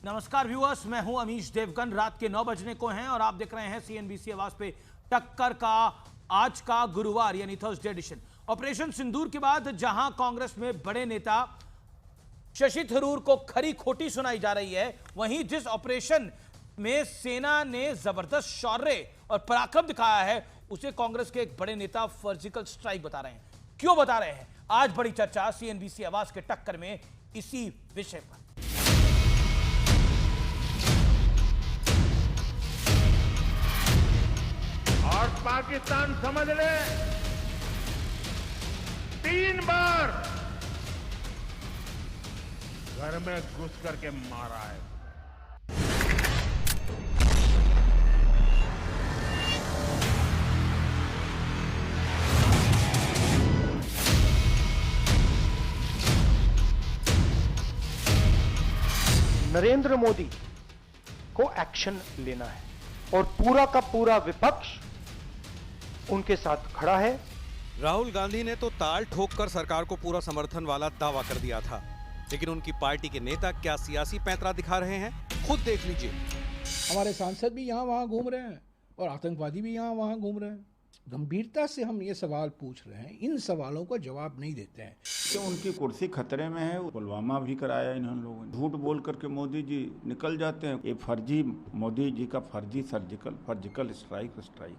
नमस्कार व्यूअर्स, मैं हूं अमीश देवगन। रात के 9 बजने को हैं और आप देख रहे हैं सीएनबीसी आवाज पे टक्कर का आज का गुरुवार यानी थर्सडे एडिशन। ऑपरेशन सिंदूर के बाद जहां कांग्रेस में बड़े नेता शशि थरूर को खरी खोटी सुनाई जा रही है, वहीं जिस ऑपरेशन में सेना ने जबरदस्त शौर्य और पराक्रम दिखाया है उसे कांग्रेस के एक बड़े नेता सर्जिकल स्ट्राइक बता रहे हैं। क्यों बता रहे हैं? आज बड़ी चर्चा सीएनबीसी आवाज के टक्कर में इसी विषय पर। और पाकिस्तान समझ ले 3 बार घर में घुस करके मारा है। नरेंद्र मोदी को एक्शन लेना है और पूरा का पूरा विपक्ष उनके साथ खड़ा है। राहुल गांधी ने तो ताल ठोककर सरकार को पूरा समर्थन वाला दावा कर दिया था, लेकिन उनकी पार्टी के नेता क्या सियासी पैंतरा दिखा रहे हैं, खुद देख लीजिए। हमारे सांसद भी यहाँ वहाँ घूम रहे हैं और आतंकवादी भी यहाँ वहाँ घूम रहे हैं। गंभीरता से हम ये सवाल पूछ रहे हैं, इन सवालों का जवाब नहीं देते हैं। तो उनकी कुर्सी खतरे में है। पुलवामा भी कराया इन लोगों ने। झूठ बोल करके मोदी जी निकल जाते हैं। ये फर्जी मोदी जी का फर्जी सर्जिकल स्ट्राइक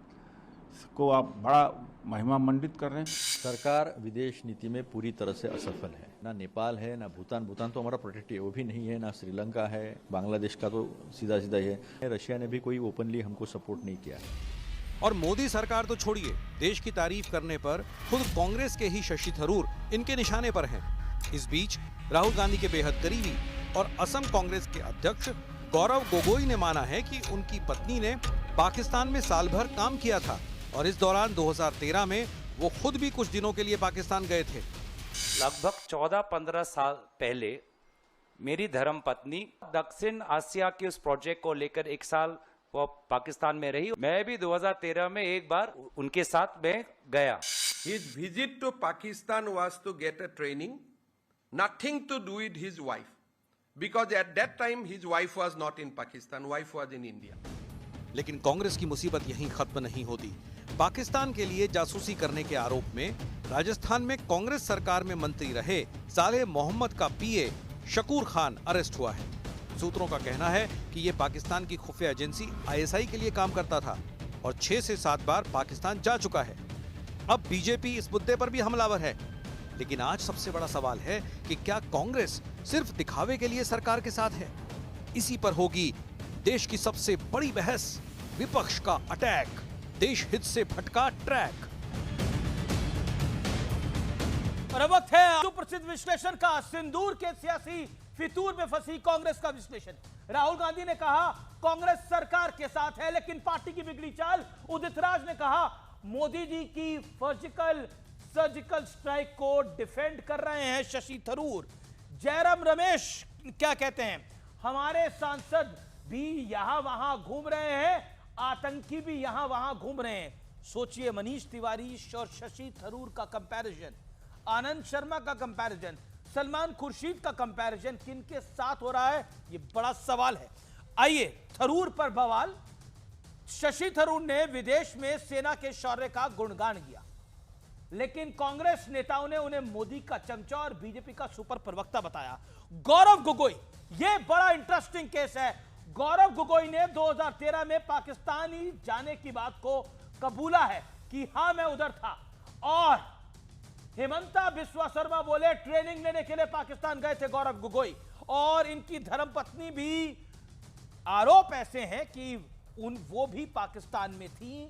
को आप बड़ा महिमा मंडित कर रहे हैं। सरकार विदेश नीति में पूरी तरह से असफल है। ना नेपाल है, ना भूटान तो हमारा प्रोटेक्टिव वो भी नहीं है, ना श्रीलंका है, बांग्लादेश का तो सीधा ही है। रशिया ने भी कोई ओपनली हमको सपोर्ट नहीं किया है। और मोदी सरकार तो छोड़िए, देश की तारीफ करने पर खुद कांग्रेस के ही शशि थरूर इनके निशाने पर हैं। इस बीच राहुल गांधी के बेहद करीबी और असम कांग्रेस के अध्यक्ष गौरव गोगोई ने माना है कि उनकी पत्नी ने पाकिस्तान में साल भर काम किया था और इस दौरान 2013 में वो खुद भी कुछ दिनों के लिए पाकिस्तान गए थे। लगभग 14-15 साल पहले मेरी धर्मपत्नी दक्षिण आसिया के उस प्रोजेक्ट को लेकर 1 साल वो पाकिस्तान में रही। मैं भी 2013 में एक बार उनके साथ में गया। His visit to Pakistan was to get a training, nothing to do with his wife, because at that time his wife was not in Pakistan, wife was in India. लेकिन कांग्रेस की मुसीबत यहीं खत्म नहीं होती। पाकिस्तान के लिए जासूसी करने के आरोप में राजस्थान में कांग्रेस सरकार में मंत्री रहे सालेह मोहम्मद का पीए शकूर खान अरेस्ट हुआ है। सूत्रों का कहना है कि ये पाकिस्तान की खुफिया एजेंसी आईएसआई के लिए काम करता था और 6 से 7 बार पाकिस्तान जा चुका है। अब बीजेपी इस मुद्दे पर भी हमलावर है। लेकिन आज सबसे बड़ा सवाल है कि क्या कांग्रेस सिर्फ दिखावे के लिए सरकार के साथ है? इसी पर होगी देश की सबसे बड़ी बहस, विपक्ष का अटैक, देश हित से भटका ट्रैक। और अब वक्त है सुप्रसिद्ध विश्लेषण का, सिंदूर के सियासी फितूर में फंसी कांग्रेस का विश्लेषण। राहुल गांधी ने कहा कांग्रेस सरकार के साथ है लेकिन पार्टी की बिगड़ी चाल। उदित राज ने कहा मोदी जी की सर्जिकल स्ट्राइक को डिफेंड कर रहे हैं शशि थरूर। जयराम रमेश क्या कहते हैं? हमारे सांसद भी यहां वहां घूम रहे हैं, आतंकी भी यहां वहां घूम रहे हैं। सोचिए, मनीष तिवारी और शशि थरूर का कंपैरिजन, आनंद शर्मा का कंपैरिजन, सलमान खुर्शीद का कंपैरिजन किनके साथ हो रहा है, ये बड़ा सवाल है। आइए, थरूर पर बवाल। शशि थरूर ने विदेश में सेना के शौर्य का गुणगान किया, लेकिन कांग्रेस नेताओं ने उन्हें मोदी का चमचा और बीजेपी का सुपर प्रवक्ता बताया। गौरव गोगोई, यह बड़ा इंटरेस्टिंग केस है। गौरव गोगोई ने 2013 में पाकिस्तानी जाने की बात को कबूला है कि हां मैं उधर था, और हेमंता बिस्वा शर्मा बोले ट्रेनिंग लेने के लिए पाकिस्तान गए थे गौरव गोगोई। और इनकी धर्मपत्नी भी, आरोप ऐसे हैं कि वो भी पाकिस्तान में थी।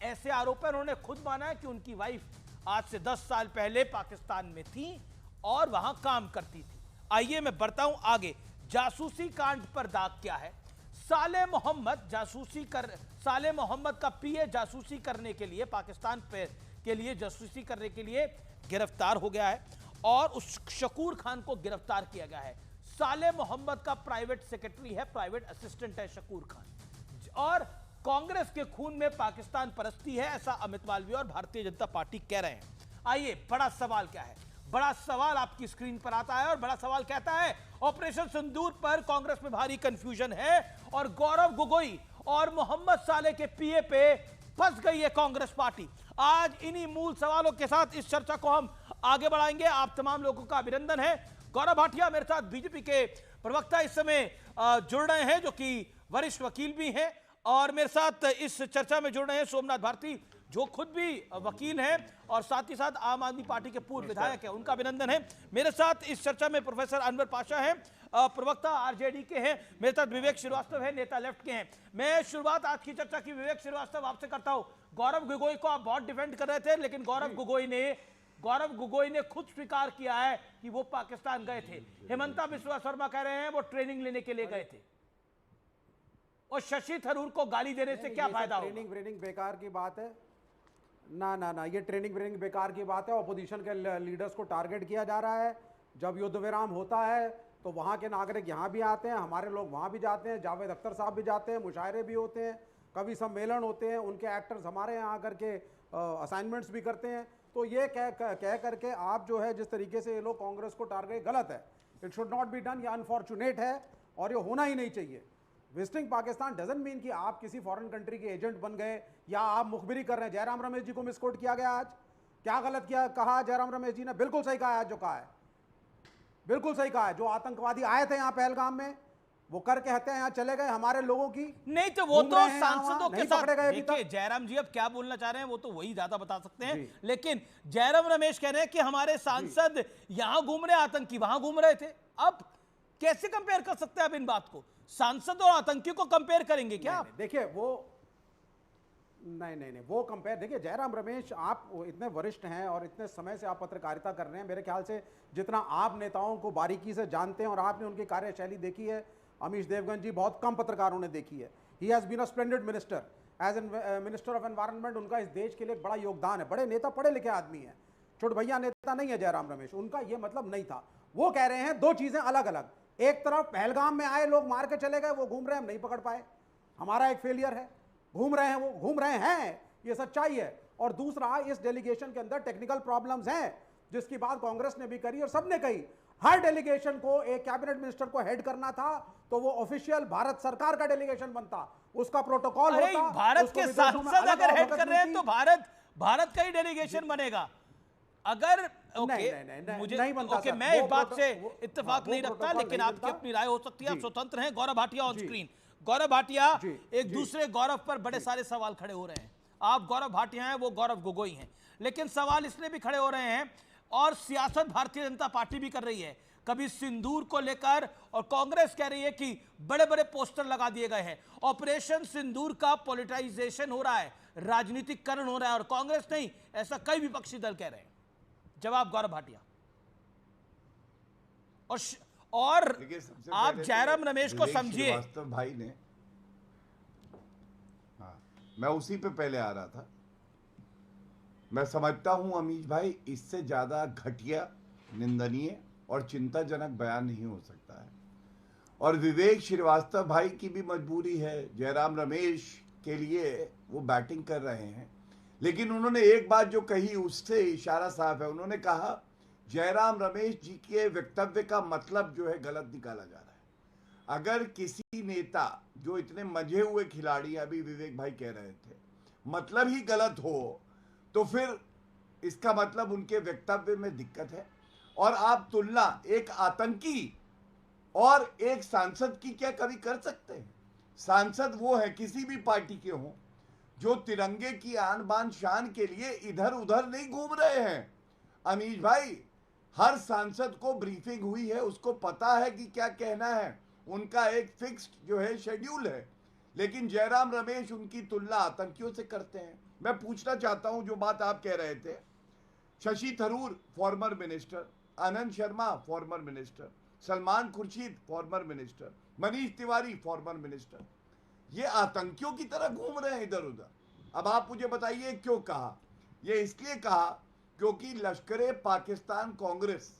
ऐसे आरोप है, उन्होंने खुद माना है कि उनकी वाइफ आज से 10 साल पहले पाकिस्तान में थी और वहां काम करती थी। आइए मैं बढ़ता हूं आगे। जासूसी कांड पर दाग क्या है? सालेह मोहम्मद का पीए जासूसी करने के लिए पाकिस्तान पे के लिए जासूसी करने के लिए गिरफ्तार हो गया है और उस शकूर खान को गिरफ्तार किया गया है। सालेह मोहम्मद का प्राइवेट सेक्रेटरी है, प्राइवेट असिस्टेंट है शकूर खान, और कांग्रेस के खून में पाकिस्तान परस्ती है, ऐसा अमित मालवीय और भारतीय जनता पार्टी कह रहे हैं। आइए, बड़ा सवाल क्या है? बड़ा सवाल आपकी स्क्रीन पर आता है और बड़ा सवाल कहता है ऑपरेशन सिंदूर पर कांग्रेस में भारी कंफ्यूजन है और गौरव गोगोई और मोहम्मद साले के पीए पे फंस गई है कांग्रेस पार्टी। आज इन्हीं मूल सवालों के साथ इस चर्चा को हम आगे बढ़ाएंगे। आप तमाम लोगों का अभिनंदन है। गौरव भाटिया मेरे साथ बीजेपी के प्रवक्ता इस समय जुड़ रहे हैं, जो कि वरिष्ठ वकील भी हैं, और मेरे साथ इस चर्चा में जुड़ रहे हैं सोमनाथ भारती, जो खुद भी वकील हैं और साथ ही साथ आम आदमी पार्टी के पूर्व विधायक हैं। उनका अभिनंदन है। मेरे साथ इस चर्चा में प्रोफेसर अनवर पाशा हैं, प्रवक्ता आरजेडी के हैं। मेरे साथ विवेक श्रीवास्तव है, नेता लेफ्ट के हैं। मैं शुरुआत आज की चर्चा की विवेक श्रीवास्तव आपसे करता हूं। गौरव गोगोई को आप बहुत डिफेंड कर रहे थे, लेकिन गौरव गोगोई ने खुद स्वीकार किया है कि वो पाकिस्तान गए थे। हेमंता बिस्वा शर्मा कह रहे हैं वो ट्रेनिंग लेने के लिए गए थे, और शशि थरूर को गाली देने से क्या फायदा होगा? ट्रेनिंग बेकार की बात है। ना ये ट्रेनिंग बेकार की बात है। ऑपोजिशन के लीडर्स को टारगेट किया जा रहा है। जब युद्ध विराम होता है तो वहाँ के नागरिक यहाँ भी आते हैं, हमारे लोग वहाँ भी जाते हैं, जावेद अख्तर साहब भी जाते हैं, मुशायरे भी होते हैं, कभी सम्मेलन होते हैं, उनके एक्टर्स हमारे यहाँ आकर के असाइनमेंट्स भी करते हैं। तो ये कह करके आप जो है जिस तरीके से ये लोग कांग्रेस को टारगेट, गलत है। It should not be done. ये अनफॉर्चुनेट है और ये होना ही नहीं चाहिए। विजिटिंग पाकिस्तान डजंट मीन कि आप किसी फॉरेन कंट्री के एजेंट बन गए या आप मुखबिरी कर रहे हैं। जयराम रमेश जी को मिसकोट किया गया आज, क्या गलत किया कहा जयराम रमेश जी ने? बिल्कुल सही कहा है जो कहा है, बिल्कुल सही कहा है। जो आतंकवादी आए थे यहाँ पहलगाम में, वो करके हत्या यहाँ चले गए, हमारे लोगों की नहीं तो वो तो सांसदों के साथ देखिए जयराम जी अब क्या बोलना चाह रहे हैं वो तो वही ज्यादा बता सकते हैं, लेकिन जयराम रमेश कह रहे हैं कि हमारे सांसद यहां घूम रहे, आतंकी वहां घूम रहे थे। अब कैसे कंपेयर कर सकते हैं आप इन बात को? सांसद और आतंकी को कंपेयर करेंगे क्या आप? देखिए वो नहीं वो कंपेयर, देखिए जयराम रमेश आप इतने वरिष्ठ हैं और इतने समय से आप पत्रकारिता कर रहे हैं। मेरे ख्याल से जितना आप नेताओं को बारीकी से जानते हैं और आपने उनकी कार्यशैली देखी है, अमीश देवगन जी बहुत कम पत्रकारों ने देखी है। He has been a splendid minister as an minister of environment. उनका इस देश के लिए बड़ा योगदान है। बड़े नेता, पढ़े लिखे आदमी हैं, छोट भैया नेता नहीं है जयराम रमेश। उनका ये मतलब नहीं था। वो कह रहे हैं दो चीज़ें अलग अलग। एक तरफ पहलगाम में आए लोग मार के चले गए, वो घूम रहे हैं, हम नहीं पकड़ पाए, हमारा एक फेलियर है। घूम रहे हैं, वो घूम रहे हैं, ये सच्चाई है। और दूसरा, इस डेलीगेशन के अंदर टेक्निकल प्रॉब्लम्स हैं, जिसकी बात कांग्रेस ने भी करी और सबने कही। हर डेलीगेशन को एक कैबिनेट मिनिस्टर को हेड करना था, तो वो ऑफिशियल भारत सरकार का डेलीगेशन बनता, उसका प्रोटोकॉल होता। भारत के सांसद अगर हेड कर रहे हैं तो भारत का ही डेलीगेशन बनेगा। अगर मुझे नहीं बनता ओके, मैं इस बात से इत्तेफाक नहीं रखता, लेकिन आपकी अपनी राय हो सकती है, आप स्वतंत्र हैं। Gaurav Bhatia on screen. गौरव भाटिया, एक दूसरे गौरव पर बड़े सारे सवाल खड़े हो रहे हैं। आप गौरव भाटिया हैं, वो गौरव गोगोई हैं, लेकिन सवाल इसलिए भी खड़े हो रहे हैं और सियासत भारतीय जनता पार्टी भी कर रही है, कभी सिंदूर को लेकर, और कांग्रेस कह रही है कि बड़े बड़े पोस्टर लगा दिए गए हैं। ऑपरेशन सिंदूर का पॉलिटाइजेशन हो रहा है, राजनीतिकरण हो रहा है, और कांग्रेस नहीं, ऐसा कई विपक्षी दल कह रहे हैं। जवाब गौरव भाटिया। और आप जयराम रमेश को समझिए। श्रीवास्तव भाई ने, हाँ, मैं उसी पे पहले आ रहा था। मैं समझता हूं अमीश भाई, इससे ज्यादा घटिया, निंदनीय और चिंताजनक बयान नहीं हो सकता है। और विवेक श्रीवास्तव भाई की भी मजबूरी है। जयराम रमेश के लिए वो बैटिंग कर रहे हैं, लेकिन उन्होंने एक बात जो कही उससे इशारा साफ है। उन्होंने कहा जयराम रमेश जी के वक्तव्य का मतलब जो है गलत निकाला जा रहा है। अगर किसी नेता जो इतने मंझे हुए खिलाड़ी, अभी विवेक भाई कह रहे थे, मतलब ही गलत हो, तो फिर इसका मतलब उनके वक्तव्य में दिक्कत है। और आप तुलना एक आतंकी और एक सांसद की क्या कभी कर सकते हैं? सांसद वो है, किसी भी पार्टी के हों, जो तिरंगे की आन बान शान के लिए इधर उधर नहीं घूम रहे हैं। अमीश भाई, हर सांसद को ब्रीफिंग हुई है, उसको पता है कि क्या कहना है, उनका एक फिक्स्ड जो है शेड्यूल है। लेकिन जयराम रमेश उनकी तुलना आतंकियों से करते हैं। मैं पूछना चाहता हूं, जो बात आप कह रहे थे, Shashi Tharoor former minister, Anand Sharma former minister, Salman Khurshid former minister, Manish Tewari former minister, ये आतंकियों की तरह घूम रहे हैं इधर उधर। अब आप मुझे बताइए क्यों कहा? ये इसलिए कहा क्योंकि लश्करे पाकिस्तान कांग्रेस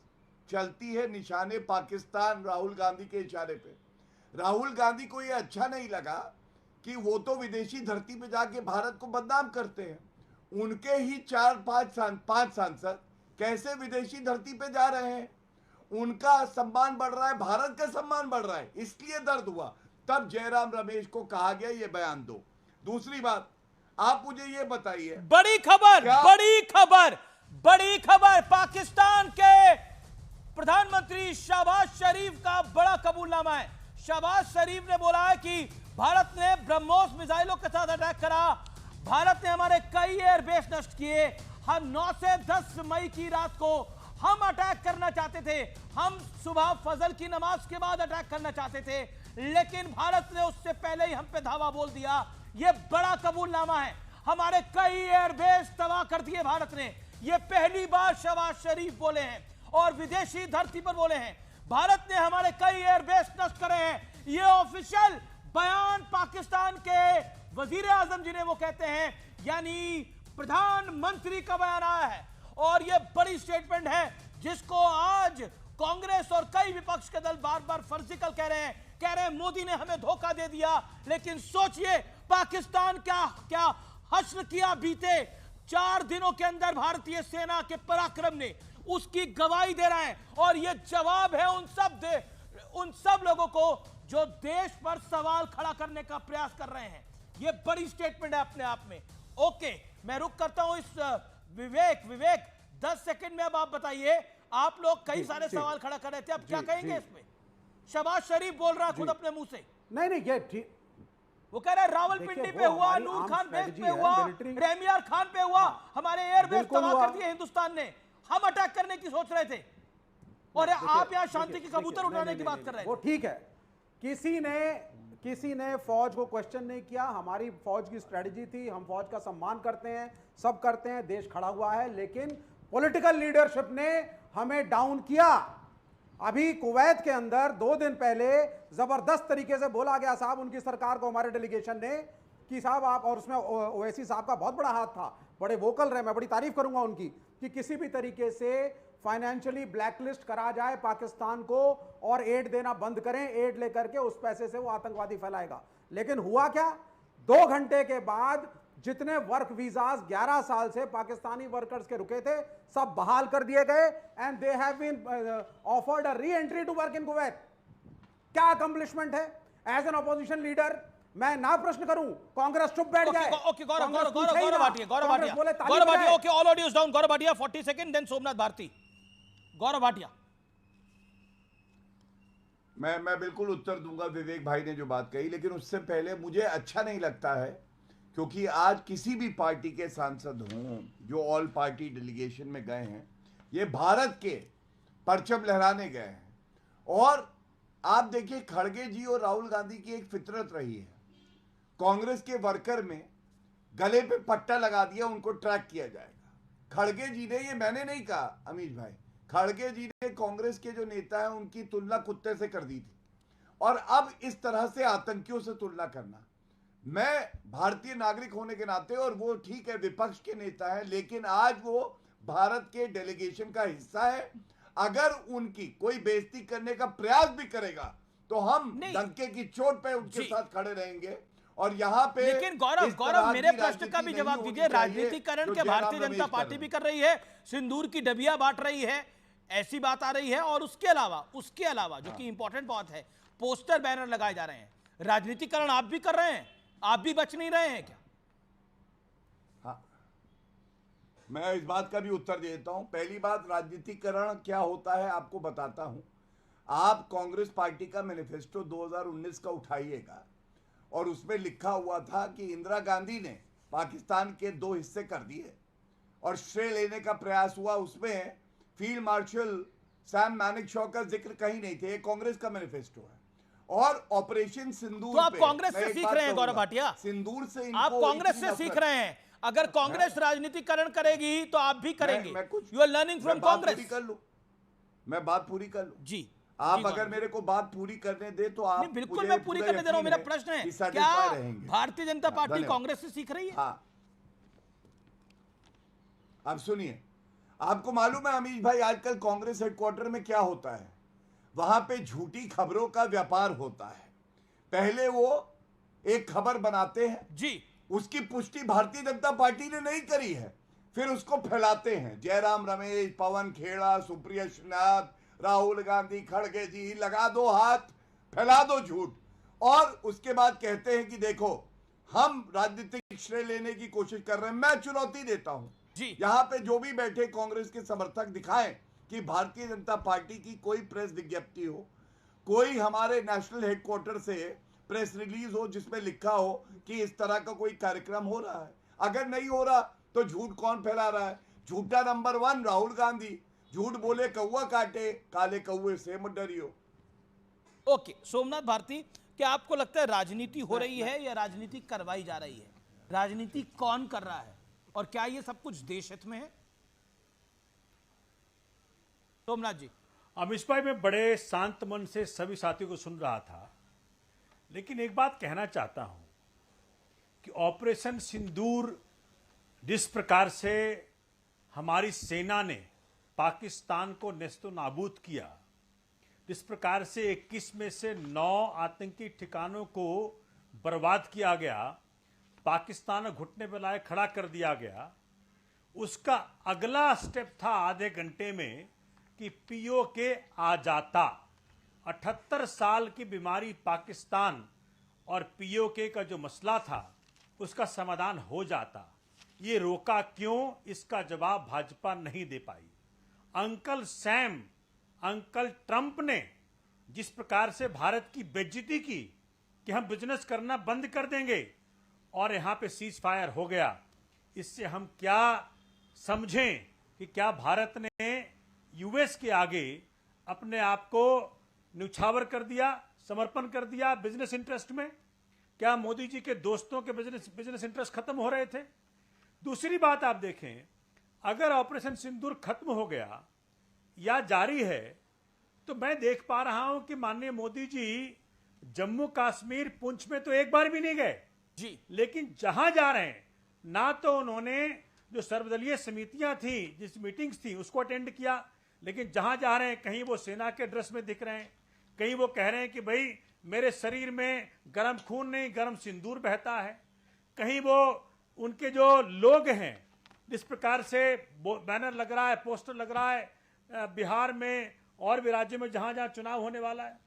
चलती है निशाने पाकिस्तान, राहुल गांधी के इशारे पे। राहुल गांधी को ये अच्छा नहीं लगा कि वो तो विदेशी धरती पे जाके भारत को बदनाम करते हैं। उनके ही 4-5 सांसद कैसे विदेशी धरती पे जा रहे हैं, उनका सम्मान बढ़ रहा है, भारत का सम्मान बढ़ रहा है, इसलिए दर्द हुआ। तब जयराम रमेश को कहा गया ये बयान दो। दूसरी बात, आप मुझे ये बताइए, बड़ी खबर, बड़ी खबर, पाकिस्तान के प्रधानमंत्री शहबाज शरीफ का बड़ा कबूलनामा है। शहबाज शरीफ ने बोला है कि भारत ने ब्रह्मोस मिसाइलों के साथ अटैक करा, भारत ने हमारे कई एयरबेस नष्ट किए, हम 9 से 10 मई की रात को हम अटैक करना चाहते थे, हम सुबह फजल की नमाज के बाद अटैक करना चाहते थे, लेकिन भारत ने उससे पहले ही हम पे धावा बोल दिया। यह बड़ा कबूलनामा है, हमारे कई एयरबेस तबाह कर दिए भारत ने। यह पहली बार शहबाज शरीफ बोले हैं और विदेशी धरती पर बोले हैं, भारत ने हमारे कई एयरबेस नष्ट करे हैं। यह ऑफिशियल बयान पाकिस्तान के वजीर आजम जी ने वो कहते हैं, यानी प्रधानमंत्री का बयान आया है। और यह बड़ी स्टेटमेंट है जिसको आज कांग्रेस और कई विपक्ष के दल बार बार फर्जिकल कह रहे हैं मोदी ने हमें धोखा दे दिया। लेकिन सोचिए पाकिस्तान क्या हश्र किया बीते 4 दिनों के अंदर भारतीय सेना के पराक्रम ने, उसकी गवाही दे रहा है। और यह जवाब है उन सब लोगों को जो देश पर सवाल खड़ा करने का प्रयास कर रहे हैं। यह बड़ी स्टेटमेंट है अपने आप में। ओके, मैं रुक करता हूं इस विवेक 10 सेकंड में। अब आप बताइए, आप लोग कई सारे सवाल खड़ा कर रहे थे, अब क्या कहेंगे इसमें? शहबाज शरीफ बोल रहा है खुद अपने मुंह से। नहीं ये ठीक, वो कह रहा है रावलपिंडी पे हुआ, नूर खान बेस पे हुआ, रेमियार खान पे हुआ, हमारे एयरबेस तबाह कर दिए हिंदुस्तान ने, हम अटैक करने की सोच रहे थे और आप यहाँ शांति के कबूतर उड़ाने की बात कर रहे हैं। वो ठीक है, किसी ने फौज को क्वेश्चन नहीं किया। हमारी फौज की स्ट्रेटजी थी, हम फौज का सम्मान करते हैं, सब करते हैं, देश खड़ा हुआ है, लेकिन पॉलिटिकल लीडरशिप ने हमें डाउन किया। अभी कुवैत के अंदर 2 दिन पहले जबरदस्त तरीके से बोला गया साहब उनकी सरकार को, हमारे डेलीगेशन ने, कि साहब आप, और उसमें ओवैसी साहब का बहुत बड़ा हाथ था, बड़े वोकल रहे, मैं बड़ी तारीफ करूंगा उनकी, कि किसी भी तरीके से फाइनेंशियली ब्लैकलिस्ट करा जाए पाकिस्तान को और एड देना बंद करें, एड लेकर के उस पैसे से वो आतंकवादी फैलाएगा। लेकिन हुआ क्या, 2 घंटे के बाद जितने वर्क वीजास 11 साल से पाकिस्तानी वर्कर्स के रुके थे सब बहाल कर दिए गए, and they have been offered a re entry to work in Kuwait. क्या अकम्प्लिशमेंट है? एज एन ऑपोजिशन लीडर मैं ना प्रश्न करूं, कांग्रेस चुप बैठ जाए। Okay, Gaurav Bhatia, okay, all audios down. Gaurav Bhatia 40 second, then Somnath Bharti. Gaurav Bhatia. मैं बिल्कुल उत्तर दूंगा विवेक भाई ने जो बात कही, लेकिन उससे पहले मुझे अच्छा नहीं लगता है, क्योंकि आज किसी भी पार्टी के सांसद हों जो ऑल पार्टी डेलीगेशन में गए हैं, ये भारत के परचम लहराने गए हैं। और आप देखिए, खड़गे जी और राहुल गांधी की एक फितरत रही है, कांग्रेस के वर्कर में गले पे पट्टा लगा दिया, उनको ट्रैक किया जाएगा। खड़गे जी ने, ये मैंने नहीं कहा अमीश भाई, खड़गे जी ने कांग्रेस के जो नेता हैं उनकी तुलना कुत्ते से कर दी थी, और अब इस तरह से आतंकियों से तुलना करना, मैं भारतीय नागरिक होने के नाते, और वो ठीक है विपक्ष के नेता है, लेकिन आज वो भारत के डेलीगेशन का हिस्सा है। अगर उनकी कोई बेइज्जती करने का प्रयास भी करेगा तो हम डंके की चोट पे उनके साथ खड़े रहेंगे। और यहाँ पे, लेकिन गौरव मेरे प्रश्न का भी जवाब दीजिए। राजनीतिकरण के भारतीय जनता पार्टी भी कर रही है, सिंदूर की डबिया बांट रही है, ऐसी बात आ रही है, और उसके अलावा जो कि इंपॉर्टेंट बात है, पोस्टर बैनर लगाए जा रहे हैं। राजनीतिकरण आप भी कर रहे हैं, आप भी बच नहीं रहे हैं क्या? हाँ, मैं इस बात का भी उत्तर देता हूं। पहली बात, राजनीतिकरण क्या होता है आपको बताता हूं। आप कांग्रेस पार्टी का मैनिफेस्टो 2019 का उठाइएगा, और उसमें लिखा हुआ था कि इंदिरा गांधी ने पाकिस्तान के 2 हिस्से कर दिए, और श्रेय लेने का प्रयास हुआ। उसमें फील्ड मार्शल सैम मैनेकशॉ का जिक्र कहीं नहीं थे। कांग्रेस का मैनिफेस्टो है। और ऑपरेशन सिंदूर, तो आप कांग्रेस से सीख रहे हैं गौरव भाटिया, सिंदूर से आप कांग्रेस से सीख रहे हैं। अगर कांग्रेस राजनीतिकरण करेगी तो आप भी करेंगे। You are learning from Congress. मैं बात पूरी कर लूं जी। आप अगर मेरे को बात पूरी करने दे तो आप, बिल्कुल मैं पूरी करने दे रहा हूं। मेरा प्रश्न है, क्या भारतीय जनता पार्टी कांग्रेस से सीख रही है? हाँ, अब सुनिए, आपको मालूम है अमीश भाई, आजकल कांग्रेस हेडक्वार्टर में क्या होता है? वहां पे झूठी खबरों का व्यापार होता है। पहले वो एक खबर बनाते हैं जी, उसकी पुष्टि भारतीय जनता पार्टी ने नहीं करी है, फिर उसको फैलाते हैं। जयराम रमेश, पवन खेड़ा, सुप्रिया श्रीनाथ, राहुल गांधी, खड़गे जी, लगा दो हाथ, फैला दो झूठ, और उसके बाद कहते हैं कि देखो हम राजनीतिक श्रेय लेने की कोशिश कर रहे हैं। मैं चुनौती देता हूं जी, यहां पे जो भी बैठे कांग्रेस के समर्थक दिखाएं कि भारतीय जनता पार्टी की कोई प्रेस विज्ञप्ति हो, कोई हमारे नेशनल हेडक्वार्टर से प्रेस रिलीज हो जिसमें लिखा हो कि इस तरह का कोई कार्यक्रम हो रहा है। अगर नहीं हो रहा तो झूठ कौन फैला रहा है? झूठा नंबर 1 राहुल गांधी। झूठ बोले कौवा काटे, काले कौवे से मत डरियो। ओके सोमनाथ भारती, क्या आपको लगता है राजनीति हो रही है या राजनीति करवाई जा रही है? राजनीति कौन कर रहा है और क्या ये सब कुछ देश हित में है? सोमनाथ जी। अमिश भाई, मैं बड़े शांत मन से सभी साथियों को सुन रहा था, लेकिन एक बात कहना चाहता हूं कि ऑपरेशन सिंदूर जिस प्रकार से हमारी सेना ने पाकिस्तान को नेस्तो नाबूद किया, जिस प्रकार से 21 में से 9 आतंकी ठिकानों को बर्बाद किया गया, पाकिस्तान घुटने पर लाए खड़ा कर दिया गया, उसका अगला स्टेप था आधे घंटे में कि पीओके आ जाता। 78 साल की बीमारी पाकिस्तान और पीओके का जो मसला था उसका समाधान हो जाता। ये रोका क्यों, इसका जवाब भाजपा नहीं दे पाई। अंकल सैम, अंकल ट्रंप ने जिस प्रकार से भारत की बेइज्जती की कि हम बिजनेस करना बंद कर देंगे और यहां पे सीज फायर हो गया, इससे हम क्या समझें कि क्या भारत ने यूएस के आगे अपने आप को न्यौछावर कर दिया, समर्पण कर दिया बिजनेस इंटरेस्ट में? क्या मोदी जी के दोस्तों के बिजनेस इंटरेस्ट खत्म हो रहे थे? दूसरी बात आप देखें, अगर ऑपरेशन सिंदूर खत्म हो गया या जारी है तो मैं देख पा रहा हूं कि माननीय मोदी जी जम्मू कश्मीर पुंछ में तो एक बार भी नहीं गए जी, लेकिन जहां जा रहे हैं ना तो उन्होंने जो सर्वदलीय समितियां थी, जिस मीटिंग्स थी उसको अटेंड किया, लेकिन जहां जा रहे हैं कहीं वो सेना के ड्रेस में दिख रहे हैं, कहीं वो कह रहे हैं कि भाई मेरे शरीर में गर्म खून नहीं गर्म सिंदूर बहता है, कहीं वो उनके जो लोग हैं जिस प्रकार से बैनर लग रहा है, पोस्टर लग रहा है बिहार में और भी राज्यों में जहां जहां चुनाव होने वाला है,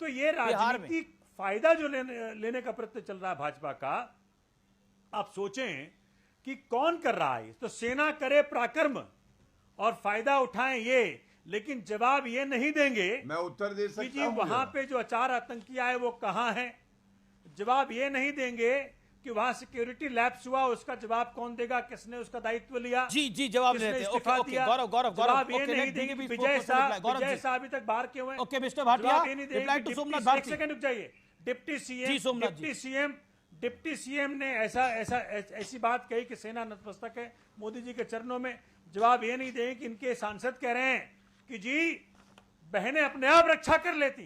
तो ये राजनीतिक फायदा जो लेने का प्रयत्न चल रहा है भाजपा का, आप सोचें कि कौन कर रहा है? तो सेना करे पराक्रम और फायदा उठाएं ये, लेकिन जवाब ये नहीं देंगे। मैं उत्तर दे सकता हूं जी वहां पे जो 4 आतंकी आए वो कहां हैं? जवाब ये नहीं देंगे कि वहां सिक्योरिटी लैप्स हुआ, उसका जवाब कौन देगा, किसने उसका दायित्व लिया? जी जी जवाब देते हैं। ओके ओके गौरव जवाब ये नहीं देंगे। विजय साहब अभी तक बाहर क्यों हैं? Okay mister Bhatia, reply to Somnath Bharti. एक सेकंड रुक जाइए। डिप्टी सीएम ने ऐसी बात कही कि सेना नतमस्तक है मोदी जी के चरणों में। जवाब ये नहीं देंगे कि इनके सांसद कह रहे हैं कि जी बहनें अपने आप रक्षा कर लेती,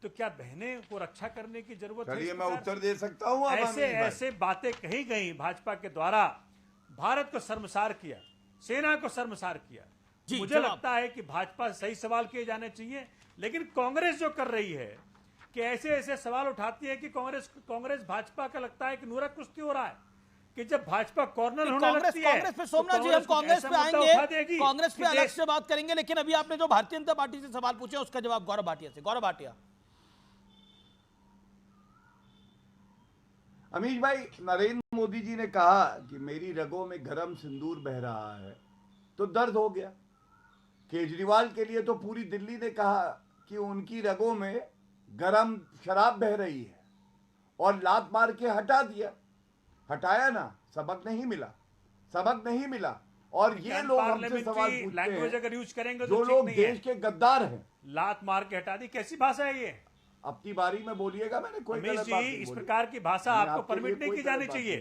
तो क्या बहनें को रक्षा करने की जरूरत है? चलिए मैं उत्तर दे सकता हूं। ऐसे बातें कही गई भाजपा के द्वारा, भारत को शर्मसार किया, सेना को शर्मसार किया। मुझे लगता है कि भाजपा सही सवाल किए जाने चाहिए, लेकिन कांग्रेस जो कर रही है कि ऐसे सवाल उठाती है कि कांग्रेस भाजपा का लगता है कि नूरा कुश्ती हो रहा है कि जब भाजपा कॉर्नर होने लगती है। कांग्रेस पे सोमनाथ जी, हम कांग्रेस पे आएंगे, कांग्रेस पे अलग से बात करेंगे, लेकिन अभी आपने जो भारतीय जनता पार्टी से सवाल पूछा उसका जवाब गौरव भाटिया से। गौरव भाटिया। अमीश भाई, नरेंद्र मोदी जी ने कहा कि मेरी रगों में गरम सिंदूर बह रहा है तो दर्द हो गया। केजरीवाल के लिए तो पूरी दिल्ली ने कहा कि उनकी रगों में गरम शराब बह रही है और लात मार के हटा दिया। हटाया ना, सबक नहीं मिला। और ये लोग हमसे सवाल पूछते हैं, अगर यूज करेंगे जो लोग देश के गद्दार हैं, लात मार के हटा दी, कैसी भाषा है ये? अपनी बारी में बोलिएगा, मैंने कोई गलत बात नहीं बोली। इस प्रकार की भाषा आपको परमिट नहीं की जानी चाहिए।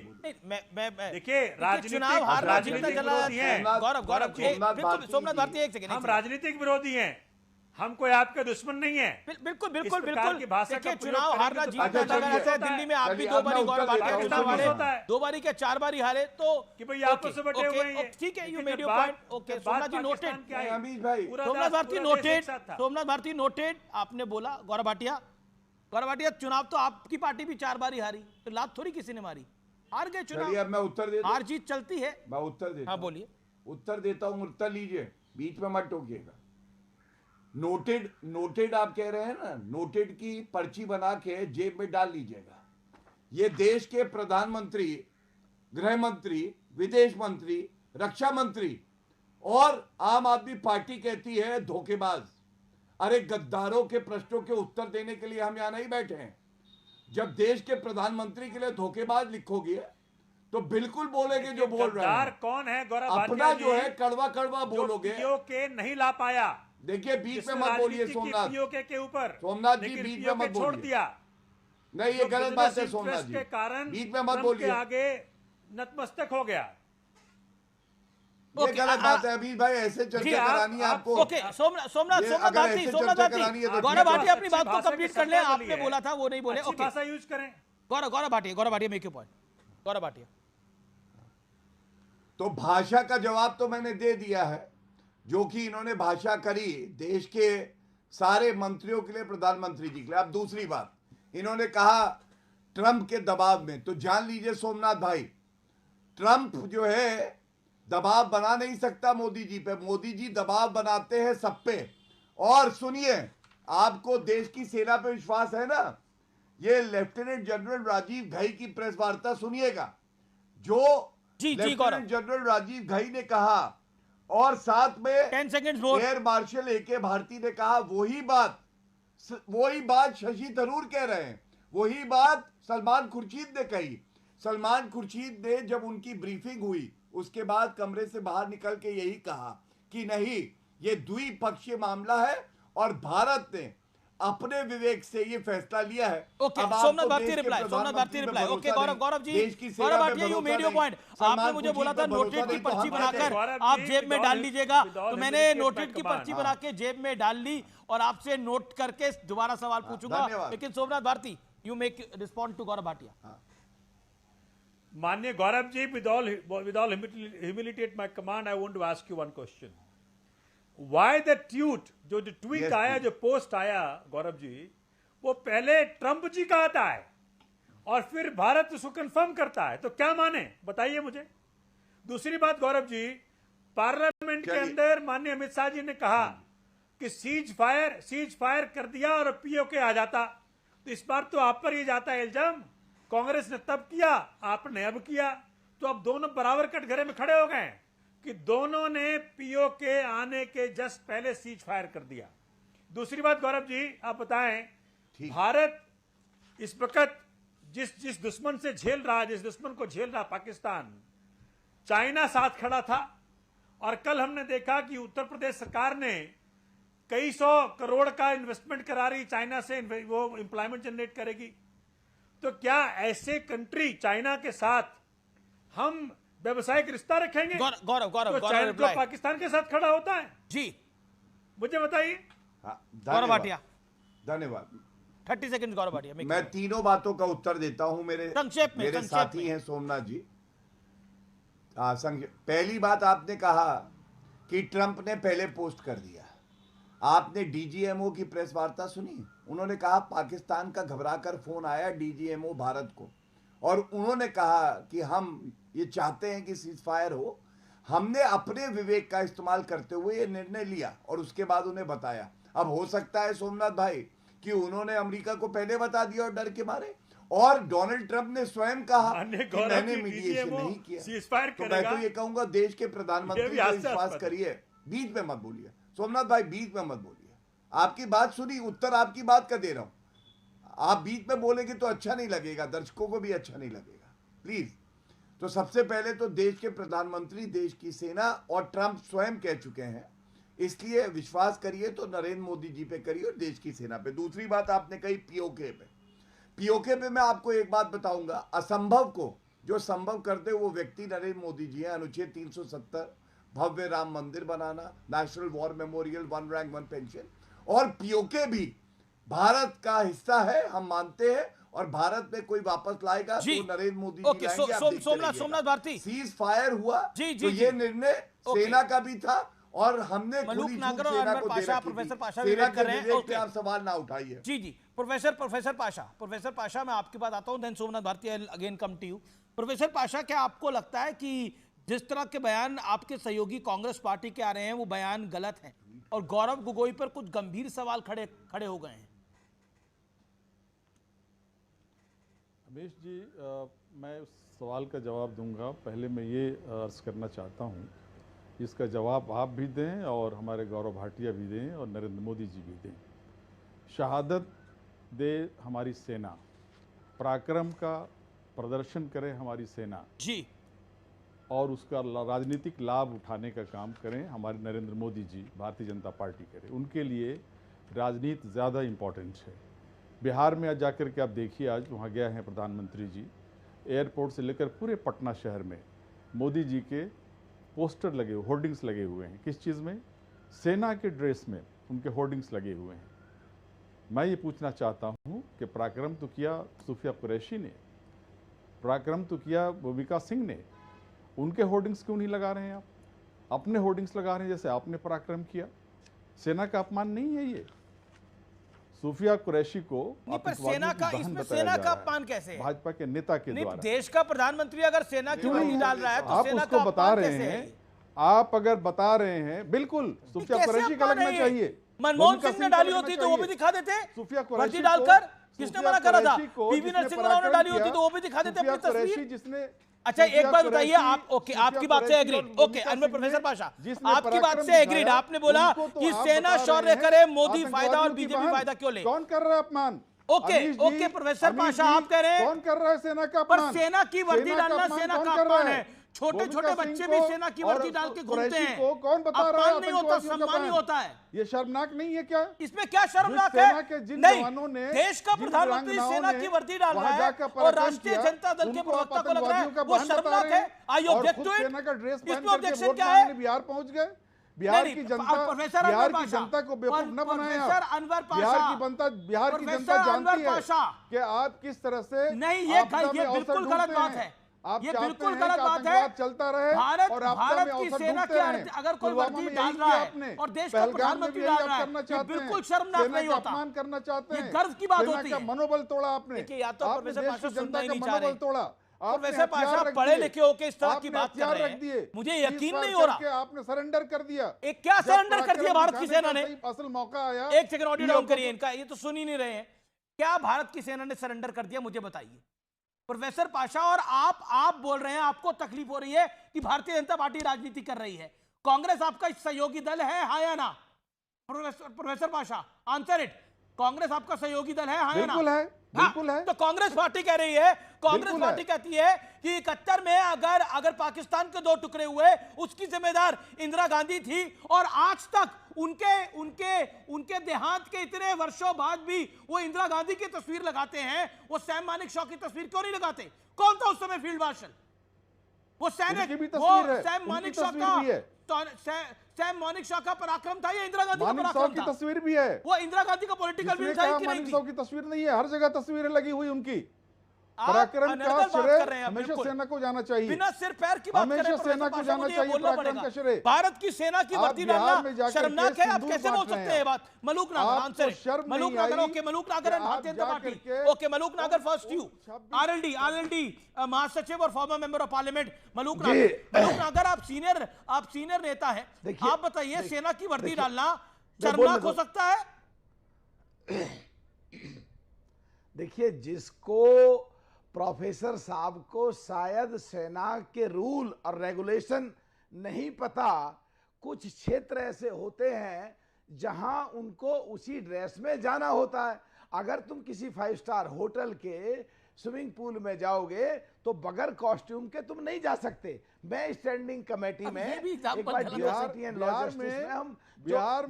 देखिए राजनीतिक विरोधी हैं सोमनाथ भारती, एक सेकंड, हम राजनीतिक विरोधी हैं, हम कोई आपके दुश्मन नहीं है। बिल्कुल देखिए चुनाव हारना जीतना दिल्ली में आप भी 2 बारी गौरव भाटिया 2 बारी के 4 बारी हारे, तो कि भाई आपस में बटे हुए हैं। ठीक है, you made your point. Okay Somnath ji noted. Somnath Bharti noted. आपने बोला गौरव भाटिया, चुनाव तो आपकी पार्टी भी 4 बारी हारी, तो लात थोड़ी किसी ने मारी, हार गए चुनाव। मैं उत्तर दे, हार जीत चलती है। मैं उत्तर दे। हाँ बोलिए। उत्तर देता हूं, उत्तर लीजिए, बीच में मत टोकिएगा। नोटेड आप कह रहे हैं ना, नोटेड की पर्ची बना के जेब में डाल लीजिएगा। ये देश के प्रधानमंत्री, गृह मंत्री, विदेश मंत्री, रक्षा मंत्री और आम आदमी पार्टी कहती है धोखेबाज। अरे गद्दारों के प्रश्नों के उत्तर देने के लिए हम यहां नहीं बैठे हैं। जब देश के प्रधानमंत्री के लिए धोखेबाज लिखोगे तो बिल्कुल बोलेंगे जो बोल रहे हैं। कौन है गौरव अपना भाटिया जो है कड़वा कड़वा बोलोगे। पीओके नहीं ला पाया, देखिए बीच में मत बोलिए सोमनाथ, पीओके के ऊपर सोमनाथ जी बीच में मत छोड़ बोलिए। दिया। नहीं ये गलत बात है सोमनाथ जी, के कारण बीच में मत बोलिए, आगे नतमस्तक हो गया। ये गलत बात है। अभी भाई ऐसे चर्चा करानी है आपको। ओके सोमनाथ भारती, गौरव भाटिया अपनी बात को कंप्लीट कर ले। आपने बोला था वो नहीं बोले, ओके भाषा यूज करें। Gaurav Bhatia make your point. Gaurav Bhatia, तो भाषा का जवाब तो मैंने दे दिया है, जो कि इन्होंने भाषा करी देश के सारे मंत्रियों के लिए, प्रधानमंत्री जी के लिए। अब दूसरी बात, इन्होंने कहा ट्रंप के दबाव में, तो जान लीजिए सोमनाथ भाई, ट्रंप जो है दबाव बना नहीं सकता मोदी जी पे। मोदी जी दबाव बनाते हैं सब पे। और सुनिए, आपको देश की सेना पे विश्वास है ना, ये लेफ्टिनेंट जनरल राजीव घई की प्रेस वार्ता सुनिएगा, जो लेफ्टिनेंट जनरल राजीव घई ने कहा और साथ में 10 seconds air marshal A K. Bharti ने कहा, वही बात शशि थरूर कह रहे हैं, वही बात सलमान खुर्शीद ने कही। सलमान खुर्शीद ने जब उनकी ब्रीफिंग हुई उसके बाद कमरे से बाहर निकल के यही कहा कि नहीं, ये द्विपक्षीय मामला है और भारत ने अपने विवेक से ये फैसला लिया है। Okay Somnath Bharti reply, okay Gaurav ji, Gaurav Bhatia you made your point. आपने मुझे बोला था नोटेड की पर्ची बनाकर आप जेब में डाल लीजिएगा, तो मैंने नोटेड की पर्ची बना के जेब में डाल ली और आपसे नोट करके दोबारा सवाल पूछूंगा। लेकिन Somnath Bharti, you make respond to Gaurav Bhatia. माननीय Gaurav ji, with all humility at my command, I want to ask you one question. Why the tweet, जो ट्वीट आया, जो पोस्ट आया गौरव जी, वो पहले ट्रंप जी का आता है और फिर भारत उसको कंफर्म करता है, तो क्या माने बताइए मुझे। दूसरी बात गौरव जी, पार्लियामेंट के अंदर माननीय अमित शाह जी ने कहा कि सीज फायर कर दिया और पीओके आ जाता, तो इस बार तो आप पर ये जाता है इल्जाम। कांग्रेस ने तब किया, आपने अब किया, तो अब दोनों बराबर कटघरे में खड़े हो गए कि दोनों ने पीओके आने के जस्ट पहले सीज फायर कर दिया। दूसरी बात गौरव जी, आप बताएं, भारत इस वक्त जिस दुश्मन से झेल रहा, जिस दुश्मन को झेल रहा पाकिस्तान, चाइना साथ खड़ा था। और कल हमने देखा कि उत्तर प्रदेश सरकार ने कई 100 करोड़ का इन्वेस्टमेंट करा रही चाइना से, वो एम्प्लॉयमेंट जनरेट करेगी। तो क्या ऐसे कंट्री चाइना के साथ हम व्यवसायिक रिश्ता रखेंगे? गौरव चाइना तो पाकिस्तान के साथ खड़ा होता है जी, मुझे बताइए। गौरव भाटिया, धन्यवाद। 30 सेकंड गौरव भाटिया। मैं तीनों बातों का उत्तर देता हूं। संक्षेप में, मेरे साथी हैं सोमनाथ जी। पहली बात, आपने कहा कि ट्रंप ने पहले पोस्ट कर दिया। आपने डीजीएमओ की प्रेस वार्ता सुनी? उन्होंने कहा पाकिस्तान का घबराकर फोन आया डीजीएमओ भारत को, और उन्होंने कहा कि हम ये चाहते हैं कि सीज फायर हो। हमने अपने विवेक का इस्तेमाल करते हुए ये निर्णय लिया और उसके बाद उन्हें बताया। अब हो सकता है सोमनाथ भाई कि उन्होंने अमेरिका को पहले बता दिया और डर के मारे, और डोनाल्ड ट्रंप ने स्वयं कहा कि मैंने मीडिएशन नहीं किया। तो मैं तो ये कहूंगा, देश के प्रधानमंत्री को विश्वास करिए, बीच में मत बोलिए सोमनाथ भाई, बीच में मत बोलिए। आपकी बात सुनी, उत्तर आपकी बात का दे रहा हूं। आप बीच में बोलेंगे तो अच्छा नहीं लगेगा, दर्शकों को भी अच्छा नहीं लगेगा, प्लीज। तो सबसे पहले तो देश के प्रधानमंत्री, देश की सेना और ट्रंप स्वयं कह चुके हैं, इसलिए विश्वास करिए तो नरेंद्र मोदी जी पे करिए और देश की सेना पे। दूसरी बात आपने कही पीओके पे। पीओके पे मैं आपको एक बात बताऊंगा, असंभव को जो संभव करते वो व्यक्ति नरेंद्र मोदी जी हैं। अनुच्छेद 370, भव्य राम मंदिर बनाना, national war memorial, 1 rank 1 pension, और पीओके भी भारत का हिस्सा है, हम मानते हैं, और भारत में कोई वापस लाएगा तो नरेंद्र मोदी जी लाएंगे। सोमनाथ भारती, सीज फायर हुआ तो ये निर्णय सेना का भी था और हमने खुली छूट सेना को दे रखी थी। सेना के विवेक पे आप सवाल ना उठाइए। जी प्रोफेसर पाशा, मैं आपकी बात आता हूं, then Somnath Bharti, again come to you. Professor Pasha, क्या आपको लगता है कि जिस तरह के बयान आपके सहयोगी कांग्रेस पार्टी के आ रहे हैं वो बयान गलत हैं और गौरव गोगोई पर कुछ गंभीर सवाल खड़े हो गए हैं। रमेश जी, मैं उस सवाल का जवाब दूंगा। पहले मैं ये अर्ज करना चाहता हूँ, इसका जवाब आप भी दें और हमारे गौरव भाटिया भी दें और नरेंद्र मोदी जी भी दें। शहादत दे हमारी सेना, पराक्रम का प्रदर्शन करे हमारी सेना जी, और उसका राजनीतिक लाभ उठाने का काम करें हमारे नरेंद्र मोदी जी, भारतीय जनता पार्टी करें। उनके लिए राजनीति ज़्यादा इम्पोर्टेंट है। बिहार में आज जाकर के आप देखिए, आज वहाँ गया है प्रधानमंत्री जी, एयरपोर्ट से लेकर पूरे पटना शहर में मोदी जी के पोस्टर लगे हुए, होर्डिंग्स लगे हुए हैं। किस चीज़ में? सेना के ड्रेस में उनके होर्डिंग्स लगे हुए हैं। मैं ये पूछना चाहता हूँ कि पराक्रम तो किया सूफिया कुरैशी ने, पराक्रम तो किया बबीका सिंह ने, उनके होर्डिंग्स क्यों नहीं लगा रहे हैं आप? अपने होर्डिंग्स लगा रहे हैं जैसे आपने पराक्रम किया। सेना का अपमान नहीं है ये? सूफिया कुरैशी को पर सेना का, इसमें सेना का अपमान कैसे है? भाजपा के नेता के द्वारा। देश का प्रधानमंत्री अगर सेना की वर्दी डाल रहा है तो आप सेना उसको का बता रहे हैं, आप अगर बता रहे हैं, बिल्कुल सूफिया कुरैशी का लगना चाहिए। मनमोहन सिंह ने डाली होती तो वो भी दिखा देते, वर्दी डालकर। किसने मना करा था? पीवी नरसिम्हा राव ने डाली होती तो वो भी दिखा देते अपनी तस्वीर। जिसने, अच्छा एक बात बताइए आप, ओके आपकी बात से agreed, okay Anwar professor Pasha आपकी बात से एग्रीड। आपने बोला कि सेना शौर्य करे, मोदी फायदा और बीजेपी फायदा क्यों ले? कौन कर रहा है अपमान? ओके ओके प्रोफेसर पाशा आप कह रहे हैं कौन कर रहा है सेना का अपमान? पर सेना की वर्दी डालना सेना का अपमान है। छोटे छोटे बच्चे भी सेना की वर्दी डाल के घूमते हैं। कौन बता रहा है? नहीं होता, सम्मान ही होता है। ये शर्मनाक नहीं है क्या? इसमें क्या शर्मनाक है? नहीं, देश का प्रधानमंत्री सेना की वर्दी डाल रहा है और राष्ट्रीय जनता दल के प्रवक्ता को लग रहा है वो शर्मनाक है। I object to it. इसमें ऑब्जेक्शन क्या है? बिहार पहुंच गए। बिहार की जनता को बेवकूफ न बनाया। बिहार की जनता जानती है कि आप किस तरह से, नहीं ये बिल्कुल गलत बात है। ये बिल्कुल गलत बात है। चलता रहे भारत की सेना के अगर कोई वर्दी डाल रहा है और देश का प्रधानमंत्री डाल रहा है, ये बिल्कुल शर्मनाक नहीं होता। अपमान करना चाहते हैं, ये गर्व की बात होती है। मनोबल तोड़ा आपने। या तो प्रोफेसर पाशा सुनना ही नहीं चाह रहे। तोड़ा। प्रोफेसर पाशा पढ़े लिखे होके इस तरह की बात कर रहे हैं, मुझे यकीन नहीं हो रहा। आपने सरेंडर कर दिया। एक क्या सरेंडर कर दिया भारत की सेना ने? असल मौका आया। एक सेकंड ऑडियो डाउन करिए इनका, ये तो सुन ही नहीं रहे हैं। क्या भारत की सेना ने सरेंडर कर दिया, मुझे बताइए प्रोफेसर पाशा। और आप बोल रहे हैं आपको तकलीफ हो रही है कि भारतीय जनता पार्टी राजनीति कर रही है। कांग्रेस आपका सहयोगी दल है, हाँ या ना? Professor Pasha answer it. Congress आपका सहयोगी दल है, हाँ या ना? बिल्कुल है, बिल्कुल है। तो कांग्रेस पार्टी कह रही है, कांग्रेस पार्टी कहती है कि 71 में अगर पाकिस्तान के 2 टुकड़े हुए उसकी जिम्मेदार इंदिरा गांधी थी और आज तक उनके देहांत के इतने वर्षों बाद भी वो इंदिरा गांधी की तस्वीर लगाते हैं। वो सैम मानेकशॉ की तस्वीर क्यों नहीं लगाते? कौन था उस समय फील्ड मार्शल? वो सैनिक, वो सैम मानेकशॉ का, सैम मानेकशॉ का पराक्रम था या इंदिरा गांधी का पराक्रम था? तस्वीर भी है। वो इंदिरा गांधी का पॉलिटिकल व्यूज है कि नहीं? की तस्वीर नहीं है, हर जगह तस्वीरें लगी हुई उनकी। पराक्रम का श्रेय हमेशा सेना को जाना चाहिए। बिना सिर पैर की बात हमेशा सेना को जाना चाहिए पराक्रम का श्रेय। भारत की सेना की वर्दी डालना शर्मनाक है। आप कैसे बोल सकते हैं बात? मलूक नागर आंसर। मलूक नागर, ओके मलूक नागर and Bharatiya Janata party. Okay Malook नागर फर्स्ट यू। आरएलडी महासचिव और former member of parliament Maluk Nagar, आप सीनियर नेता हैं। आप बताइए सेना की वर्दी डालना शर्मनाक हो सकता है? देखिए, जिसको प्रोफेसर साहब को शायद सेना के रूल और रेगुलेशन नहीं पता, कुछ क्षेत्र ऐसे होते हैं जहां उनको उसी ड्रेस में जाना होता है। अगर तुम किसी 5 स्टार होटल के स्विमिंग पूल में जाओगे तो बगैर कॉस्ट्यूम के तुम नहीं जा सकते। मैं स्टैंडिंग कमेटी में एक बार डाइवर्सिटी एंड लॉजिस्टिक्स में हम बिहार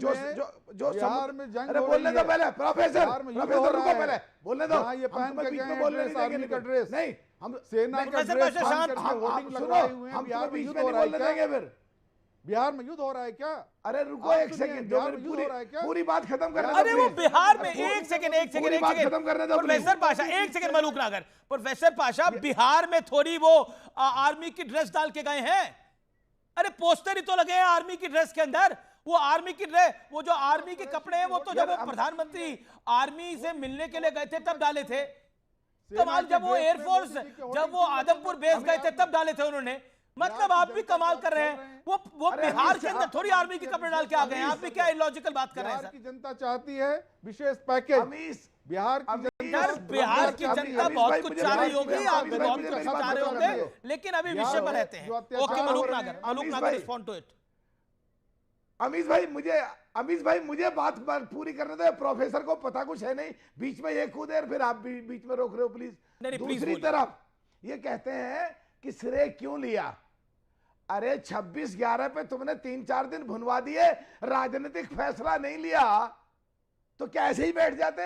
में जंग, अरे बोलने दो पहले प्रोफेसर रुको, पहले बोलने दो। ये पहन के गए हैं आर्मी का ड्रेस, नहीं हम सेना का ड्रेस पहन करके वोटिंग लगाए हुए हैं। हम बिहार में बीच युद्ध में हो नहीं रहा है बोलने देंगे। फिर बिहार में युद्ध हो रहा है क्या? अरे रुको एक सेकंड, पूरी बात खत्म करने दो। अरे वो बिहार में एक सेकंड खत्म करने दो प्रोफेसर पाशा, एक सेकंड मलूक नागर। प्रोफेसर पाशा, बिहार में थोड़ी वो आर्मी की ड्रेस डाल के गए हैं। अरे पोस्टर ही तो लगे हैं आर्मी की ड्रेस के अंदर। वो आर्मी की ड्रेस, वो जो आर्मी के कपड़े हैं वो तो जब वो प्रधानमंत्री आर्मी से मिलने के लिए गए थे तब डाले थे। कमाल, जब वो एयरफोर्स, जब वो आदमपुर बेस गए थे तब डाले थे उन्होंने। मतलब आप भी कमाल कर रहे हैं। वो बिहार के अंदर थोड़ी आर्मी के कपड़े डाल के आ गए हैं। आप भी क्या इलॉजिकल बात कर रहे हैं बिहार सर? की जनता चाहती है विशेष पैकेज। बिहार की बिहार की जनता बहुत कुछ चाह रही होगी, आप बहुत कुछ चाह रहे होंगे, लेकिन अभी विषय पर रहते हैं। ओके, मलूक नागर रिस्पॉन्ड टू इट। अमीश भाई मुझे बात पूरी करने दो। प्रोफेसर को पता कुछ है नहीं, बीच में ये कूदे और फिर आप भी बीच में रोक रहे हो, प्लीज। दूसरी तरफ ये कहते हैं कि श्रेय क्यों लिया। अरे 26/11 पे तुमने 3-4 दिन भुनवा दिए, राजनीतिक फैसला नहीं लिया तो क्या ऐसे ही बैठ जाते?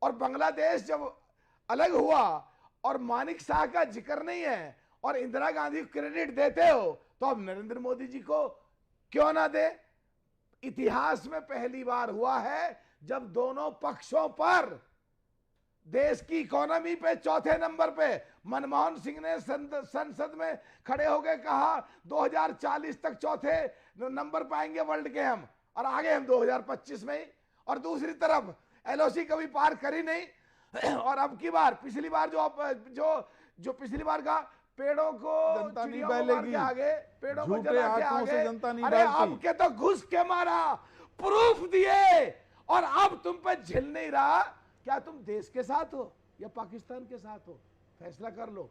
और बांग्लादेश जब अलग हुआ और मानिक शाह का जिक्र नहीं है और इंदिरा गांधी को क्रेडिट देते हो, तो अब नरेंद्र मोदी जी को क्यों ना दे? इतिहास में पहली बार हुआ है जब दोनों पक्षों पर देश की इकोनॉमी पे चौथे नंबर पे मनमोहन सिंह ने संसद में खड़े होकर कहा 2040 तक चौथे नंबर पाएंगे वर्ल्ड के हम, और आगे हम 2025 में ही। और दूसरी तरफ एलओसी कभी पार करी नहीं। और अब की बार पिछली बार जो पिछली बार का पेड़ों को जनता नहीं चिड़ियों को मार बैलेगी, के आगे, पेड़ों को झूठे जला के आंकड़ों से आगे, जनता नहीं अरे बैलती। अब के तो घुस के मारा, प्रूफ दिए, और अब तुम पे झिल नहीं रहा। क्या तुम देश के साथ हो या पाकिस्तान के साथ हो? फैसला कर लो।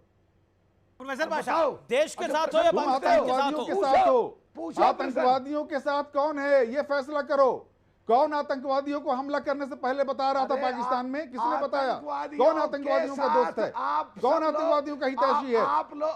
प्रोफेसर पाशा, देश के साथ हो या तुम पाकिस्तान आतंकवादियों के के साथ साथ हो? हो? आतंकवादियों के साथ कौन है ये फैसला करो। कौन आतंकवादियों को हमला करने से पहले बता रहा था पाकिस्तान में? किसने बताया? कौन आतंकवादियों का दोस्त है? कौन आतंकवादियों का हितैषी है? आप लोग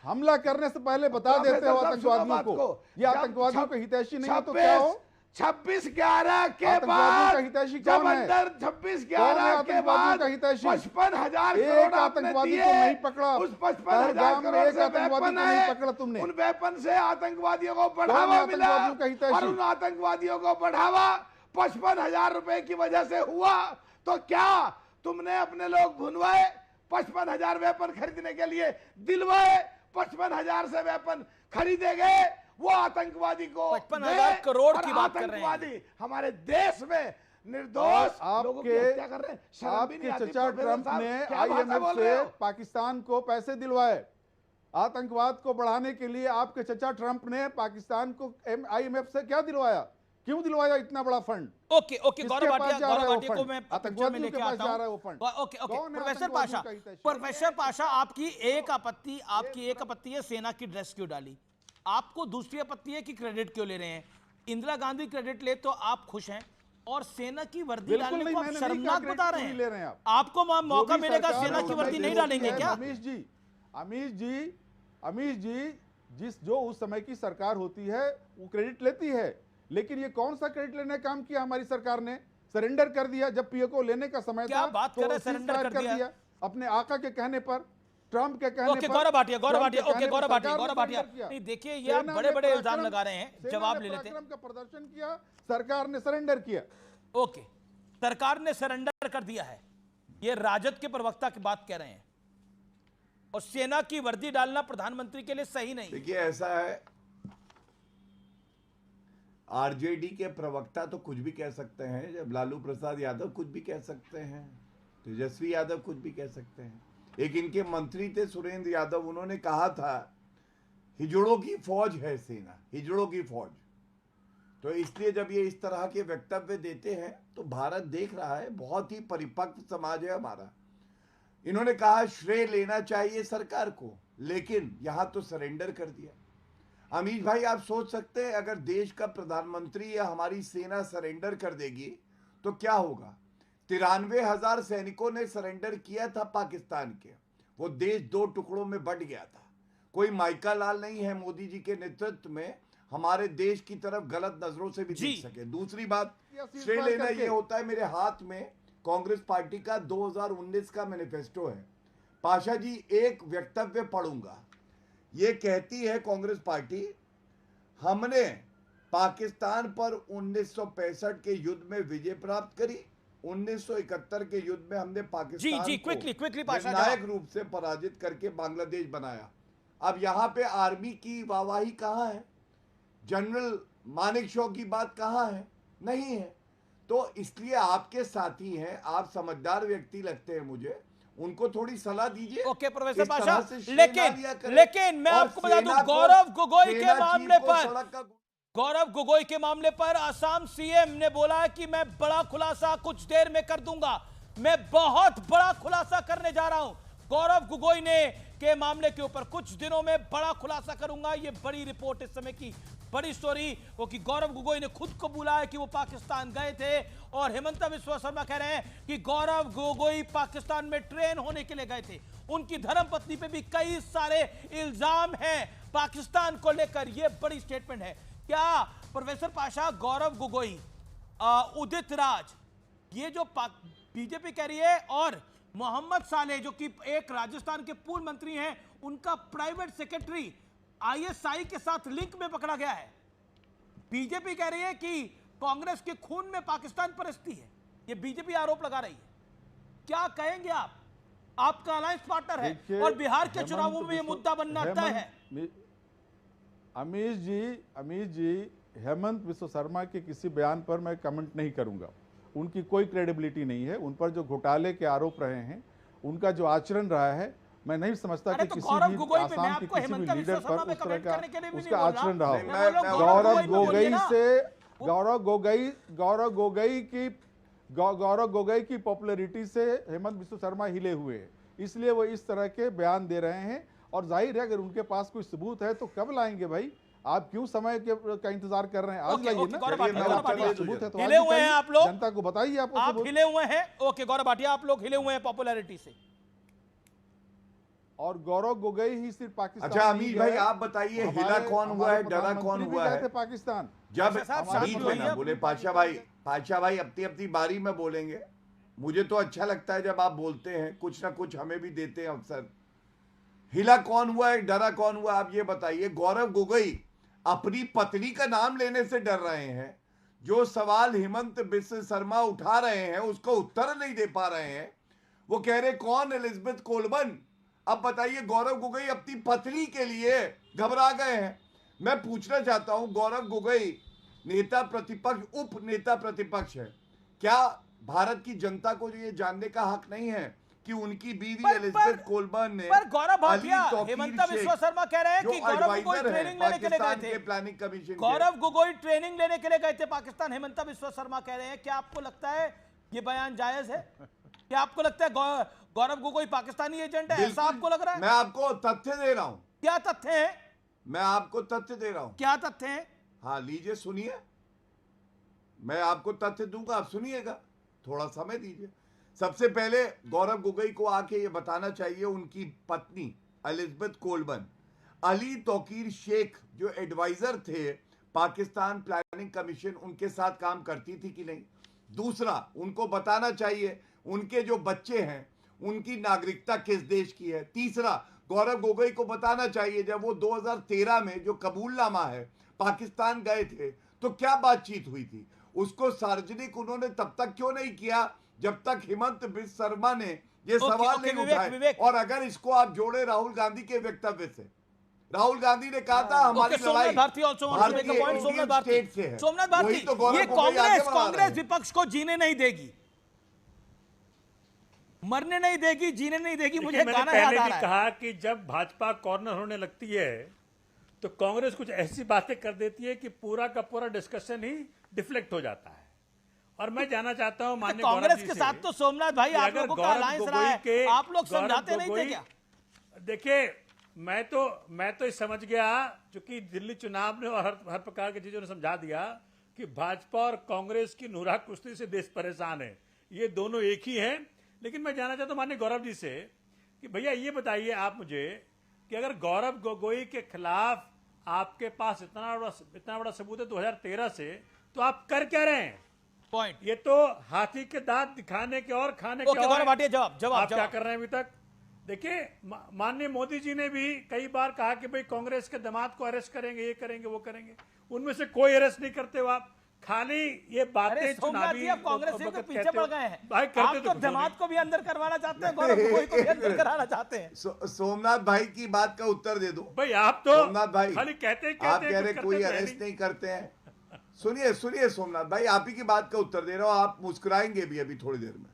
हमला करने से पहले बता देते हो आतंकवादियों को। ये आतंकवादियों के हितैषी नहीं हो तो क्या हो? 26/11 के बाद जब अंदर 26/11 के बाद 55,000 करोड़ आतंकवादी को नहीं पकड़ा। उस 55,000 करोड़ से वेपन है, तुमने उन वेपन से आतंकवादियों को बढ़ावा मिला, और उन आतंकवादियों को बढ़ावा 55,000 रुपए की वजह से हुआ। तो क्या तुमने अपने लोग भुनवाए? 55,000 वेपन खरीदने के लिए दिलवाए, 55,000 से वेपन खरीदे गए, वो आतंकवादी को 55,000 करोड़ की बात कर रहे हैं। आतंकवादी हमारे देश में निर्दोष लोगों की हत्या कर रहे हैं। शर्म भी नहीं आपके आती? चचा प्रोफेसर ट्रंप साहब, ने क्या भाषा IMF बोल रहे से हो? पाकिस्तान को पैसे दिलवाए। आतंकवाद को बढ़ाने के लिए आपके चचा ट्रंप ने पाकिस्तान को IMF से क्या दिलवाया? क्यों दिलवाया इतना बड़ा फंड? ओके, किसके गौरव पास भाटिया जा रहा है वो को फंड? मैं आतंकवादियों में लेके के पास आता जा रहा है हूं। वो फंड। ओके, कौन है प्रोफेसर आतंकवादियों पाशा, का हितैषी? प्रोफेसर पाशा, आपकी एक आपत्ति है सेना की ड्रेस क्यों डाली। आपको दूसरी आपत्ति है कि क्रेडिट क्यों ले रहे हैं। इंदिरा गांधी क्रेडिट ले तो आप खुश हैं, और सेना की वर्दी डालने को आप शर्मनाक बता रहे हैं। आपको मौका मिलेगा सेना की वर्दी नहीं डालेंगे क्या? अमीश जी जो उस समय की सरकार होती है वो क्रेडिट लेती है, लेकिन ये कौन सा क्रेडिट लेने का काम किया हमारी सरकार ने? सरेंडर कर दिया जब पीओ को लेने का समय क्या था। बात कर रहे हैं, सरेंडर कर दिया? अपने आका के कहने पर, ट्रंप के कहने ओके, पर। गौरव भाटिया, ओके, गौरव भाटिया, नहीं देखिए ये आप बड़े इल्जाम लगा रहे हैं, जवाब ले लेते हैं। का प्रदर्शन किया, सरकार ने सरेंडर किया। ओके, सरकार ने सरेंडर कर दिया है, ये राजद के प्रवक्ता की बात कह रहे हैं, और सेना की वर्दी डालना प्रधानमंत्री के लिए सही नहीं। देखिए ऐसा है, आरजेडी के प्रवक्ता तो कुछ भी कह सकते हैं, जब लालू प्रसाद यादव कुछ भी कह सकते हैं, तेजस्वी यादव कुछ भी कह सकते हैं। एक इनके मंत्री थे सुरेंद्र यादव, उन्होंने कहा था हिजड़ों की फौज है सेना, हिजड़ों की फौज। तो इसलिए जब ये इस तरह के वक्तव्य देते हैं तो भारत देख रहा है, बहुत ही परिपक्व समाज है हमारा। इन्होंने कहा श्रेय लेना चाहिए सरकार को, लेकिन यहां तो सरेंडर कर दिया। अमीश भाई, आप सोच सकते हैं अगर देश का प्रधानमंत्री या हमारी सेना सरेंडर कर देगी तो क्या होगा। 93,000 सैनिकों ने सरेंडर किया था पाकिस्तान के, वो देश 2 टुकड़ों में बंट गया था। कोई माइका लाल नहीं है मोदी जी के नेतृत्व में हमारे देश की तरफ गलत नजरों से भी देख सके। दूसरी बात, श्रेय लेना ये होता है, मेरे हाथ में कांग्रेस पार्टी का 2019 का मैनिफेस्टो है। पाशा जी, एक वक्तव्य पढ़ूंगा। ये कहती है कांग्रेस पार्टी, हमने पाकिस्तान पर 1965 के युद्ध में विजय प्राप्त करी, 1971 के युद्ध में हमने पाकिस्तान को निर्णायक रूप से पराजित करके बांग्लादेश बनाया। अब यहाँ पे आर्मी की वाहवाही कहाँ है? जनरल मानेक शॉ की बात कहाँ है? नहीं है। तो इसलिए आपके साथी हैं, आप समझदार व्यक्ति लगते हैं मुझे, उनको थोड़ी सलाह दीजिए। ओके प्रोफेसर इस तरह पाशा, से श्रेय ना लिया करें। लेकिन मैं और आपको बता दूं, सेना को- गौरव गोगोई के सेना चीफ मामले को पर सड़क का गौरव गोगोई के मामले पर असम सीएम ने बोला कि मैं बड़ा खुलासा कुछ देर में कर दूंगा, मैं बहुत बड़ा खुलासा करने जा रहा हूं। गौरव गोगोई ने के मामले के ऊपर कुछ दिनों में बड़ा खुलासा करूंगा। ये बड़ी रिपोर्ट इस समय की बड़ी स्टोरी वो कि गौरव गोगोई ने खुद को बोला है कि वो पाकिस्तान गए थे और हेमंता बिस्वा शर्मा कह रहे हैं कि गौरव गोगोई पाकिस्तान में ट्रेन होने के लिए गए थे। उनकी धर्मपत्नी पे भी कई सारे इल्जाम हैं पाकिस्तान को लेकर। ये बड़ी स्टेटमेंट है। क्या प्रोफेसर पाशा, गौरव गोगोई, उदित राज, ये जो बीजेपी कह रही है, और मोहम्मद सालेह जो कि एक राजस्थान के पूर्व मंत्री हैं, उनका प्राइवेट सेक्रेटरी आईएसआई के साथ लिंक में पकड़ा गया है। बीजेपी कह रही है कि कांग्रेस के खून में पाकिस्तान परस्ती है। ये बीजेपी आरोप लगा रही है। क्या कहेंगे आप? आपका अलायंस पार्टनर है और बिहार के चुनावों में ये मुद्दा बनना तय है। अमीश जी, हेमंत बिस्वा शर्मा के किसी बयान पर मैं कमेंट नहीं करूंगा। उनकी कोई क्रेडिबिलिटी नहीं है। उन पर जो घोटाले के आरोप रहे हैं, उनका जो आचरण रहा है, मैं नहीं समझता कि किसी भी आसाम के किसी भी लीडर पर उस तरह का उसका आचरण रहा हो। गौरव गोगोई की पॉपुलैरिटी से हेमंत बिस्वा शर्मा हिले हुए हैं, इसलिए वो इस तरह के बयान दे रहे हैं। और जाहिर है अगर उनके पास कोई सबूत है तो कब लाएंगे भाई? आप क्यों समय का इंतजार कर रहे हैं? आज लाइए ना। सबूत है तो हिले हुए हैं आप लोग, जनता को बताइए। आप हिले हुए हैं। ओके गौरव भाटिया, आप लोग हिले हुए हैं पॉपुलैरिटी से। और गौरव गोगोई ही सिर्फ पाकिस्तान। अच्छा अमीश भाई आप बताइए, हिला कौन हुआ है, डरा कौन हुआ है? पाकिस्तान जब बीच में ना बोले पाशा भाई अपनी अपनी बारी में बोलेंगे। मुझे तो अच्छा लगता है जब आप बोलते हैं, कुछ ना कुछ हमें भी देते हैं अवसर। हिला कौन हुआ है, डरा कौन हुआ, आप ये बताइए। गौरव गोगोई अपनी पत्नी का नाम लेने से डर रहे हैं। जो सवाल हेमंत बिस्वा शर्मा उठा रहे हैं उसको उत्तर नहीं दे पा रहे हैं। वो कह रहे कौन, एलिजाबेथ कोलबन। अब बताइए, गौरव गोगोई अपनी पत्नी के लिए घबरा गए हैं। मैं पूछना चाहता हूं, गौरव गोगोई नेता प्रतिपक्ष, उप नेता प्रतिपक्ष है, क्या भारत की जनता को ये जानने का हक नहीं है कि उनकी बीवी एलिजाबेथ कोलबर्न ने पर गौरव भाटिया, हेमंता बिस्वा शर्मा कह रहे हैं कि गौरव गोगोई ट्रेनिंग लेने के लिए गए थे। Planning commission Gaurav Gogoi training लेने के लिए गए थे पाकिस्तान, हेमंता बिस्वा शर्मा कह रहे हैं। क्या आपको लगता है ये बयान जायज है? क्या आपको लगता है गौरव गोगोई पाकिस्तानी एजेंट है, ऐसा आपको लग रहा है? मैं आपको तथ्य दे रहा हूं। क्या तथ्य है? मैं आपको तथ्य दे रहा हूं। क्या तथ्य है? हाँ लीजिए, सुनिए। मैं आपको तथ्य दूंगा, आप सुनिएगा, थोड़ा समय दीजिए। सबसे पहले गौरव गोगोई को आके ये बताना चाहिए, उनकी पत्नी एलिजाबेथ कोलबर्न अली तौकीर शेख जो एडवाइजर थे पाकिस्तान प्लानिंग कमीशन, उनके साथ काम करती थी कि नहीं। दूसरा, उनको बताना चाहिए उनके जो बच्चे हैं उनकी नागरिकता किस देश की है। तीसरा, गौरव गोगोई को बताना चाहिए जब वो 2013 में जो कबूलनामा है पाकिस्तान गए थे तो क्या बातचीत हुई थी, उसको सार्वजनिक उन्होंने तब तक क्यों नहीं किया जब तक हेमंत बिस्वा शर्मा ने ये सवाल नहीं उठाए। और अगर इसको आप जोड़े राहुल गांधी के वक्तव्य से, राहुल गांधी ने कहा था हमारी लड़ाई सोमनाथ भारती, ये कांग्रेस विपक्ष को जीने नहीं देगी, मरने नहीं देगी, जीने नहीं देगी। मुझे गाना याद आ रहा है, कहा कि जब भाजपा कॉर्नर होने लगती है तो कांग्रेस कुछ ऐसी बातें कर देती है कि पूरा का पूरा डिस्कशन ही डिफ्लेक्ट हो जाता है। और मैं जानना चाहता हूं माननीय कांग्रेस के साथ तो सोमनाथ भाई आप लोगों का अलायंस रहा है, आप लोग समझाते नहीं थे क्या? देखिए, मैं तो समझ गया, चूंकि दिल्ली चुनाव ने और हर प्रकार की चीजों ने समझा दिया कि भाजपा और कांग्रेस की नूरा कुश्ती से देश परेशान है, ये दोनों एक ही हैं। लेकिन मैं जानना चाहता हूं माननीय गौरव जी से कि भैया ये बताइए आप मुझे कि अगर गौरव गोगोई के खिलाफ आपके पास इतना बड़ा सबूत है 2013 से, तो आप कर क्या रहे हैं? पॉइंट, ये तो हाथी के दांत दिखाने के और खाने के और जवाब आप क्या कर रहे हैं अभी तक? देखिए, माननीय मोदी जी ने भी कई बार कहा कि भाई कांग्रेस के दामाद को अरेस्ट करेंगे, ये करेंगे, वो करेंगे, उनमें से कोई अरेस्ट नहीं करते हो आप। खाली ये बातें चुनावी कांग्रेस के पीछे पड़ गए हैं। भाई आप तो दामाद को भी अंदर करवाना चाहते हैं, गौरव गोगोई को भी अंदर कराना चाहते हैं। सोमनाथ भाई की बात का उत्तर दे दो भाई। आप तो सोमनाथ भाई खाली कहते आप कह रहे कोई अरेस्ट नहीं करते हैं। सुनिए सोमनाथ भाई, आप ही की बात का उत्तर दे रहा हूं, आप मुस्कुराएंगे भी अभी थोड़ी देर में।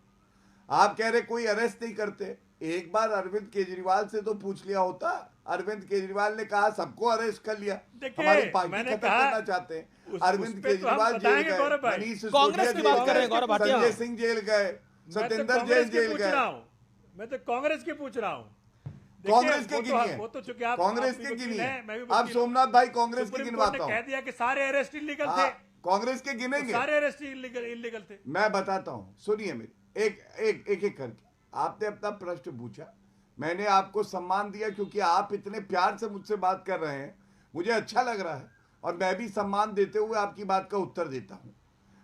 आप कह रहे कोई अरेस्ट नहीं करते, एक बार अरविंद केजरीवाल से तो पूछ लिया होता। अरविंद केजरीवाल ने कहा सबको अरेस्ट कर लिया, हमारी पार्टी खत्म करना चाहते हैं। अरविंद केजरीवाल जेल गए, मनीष सिसोदिया जेल गए, संजय सिंह जेल गए, सत्येंद्र जैन जेल गए। मैं तो कांग्रेस की पूछ रहा हूँ। कांग्रेस के गिनिए, कांग्रेस के गिनिए। अब सोमनाथ भाई कांग्रेस के गिनवाता हूँ। कह दिया कि सारे अरेस्ट इलीगल थे, कांग्रेस के गिनेंगे, सारे अरेस्ट इलीगल थे। मैं बताता हूँ, सुनिए मेरी एक करके। आपने अपना प्रश्न पूछा, मैंने आपको सम्मान दिया क्योंकि आप इतने प्यार से मुझसे बात कर रहे हैं, मुझे अच्छा लग रहा है और मैं भी सम्मान देते हुए आपकी बात का उत्तर देता हूं।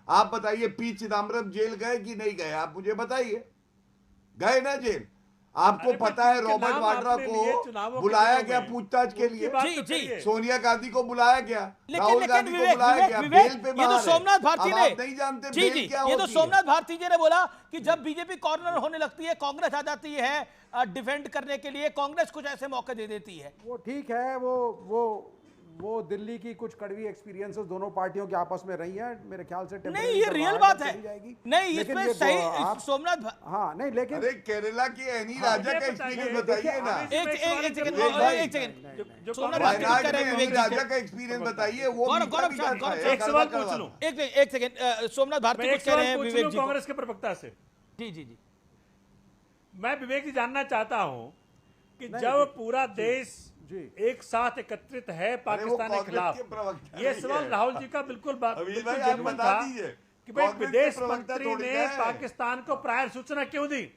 आप बताइए पी चिदम्बरम जेल गए कि नहीं गए? आप मुझे बताइए, गए ना जेल? आपको पता है रॉबर्ट वाड्रा को बुलाया गया पूछताछ के लिए, जी। सोनिया गांधी को बुलाया गया, राहुल गांधी को बुलाया गया, बेल पे ये तो सोमनाथ भारती ने नहीं जानते जी जी, ये तो सोमनाथ भारती जी ने बोला कि जब बीजेपी कॉर्नर होने लगती है, कांग्रेस आ जाती है डिफेंड करने के लिए, कांग्रेस कुछ ऐसे मौके दे देती है। वो ठीक है, वो दिल्ली की कुछ कड़वी एक्सपीरियंसेस दोनों पार्टियों के आपस में रही हैं, मेरे ख्याल से नहीं ये रियल बात है। नहीं इसमें सही सोमनाथ हाँ नहीं, लेकिन अरे केरला की एनी राजा का एक्सपीरियंस बताइए ना। एक सेकंड सोमनाथ राजा का एक्सपीरियंस बताइए। वो एक सवाल पूछ लूं, एक सेकंड सोमनाथ भारती कुछ कह रहे हैं विवेक जी कांग्रेस के प्रवक्ता से। जी जी जी, मैं विवेक जी जानना चाहता हूं कि जब पूरा देश एक साथ एकत्रित है पाकिस्तान के खिलाफ, ये सवाल राहुल जी का बिल्कुल जेन्युइन था कि भाई विदेश मंत्री ने पाकिस्तान को प्रायर सूचना क्यों दी।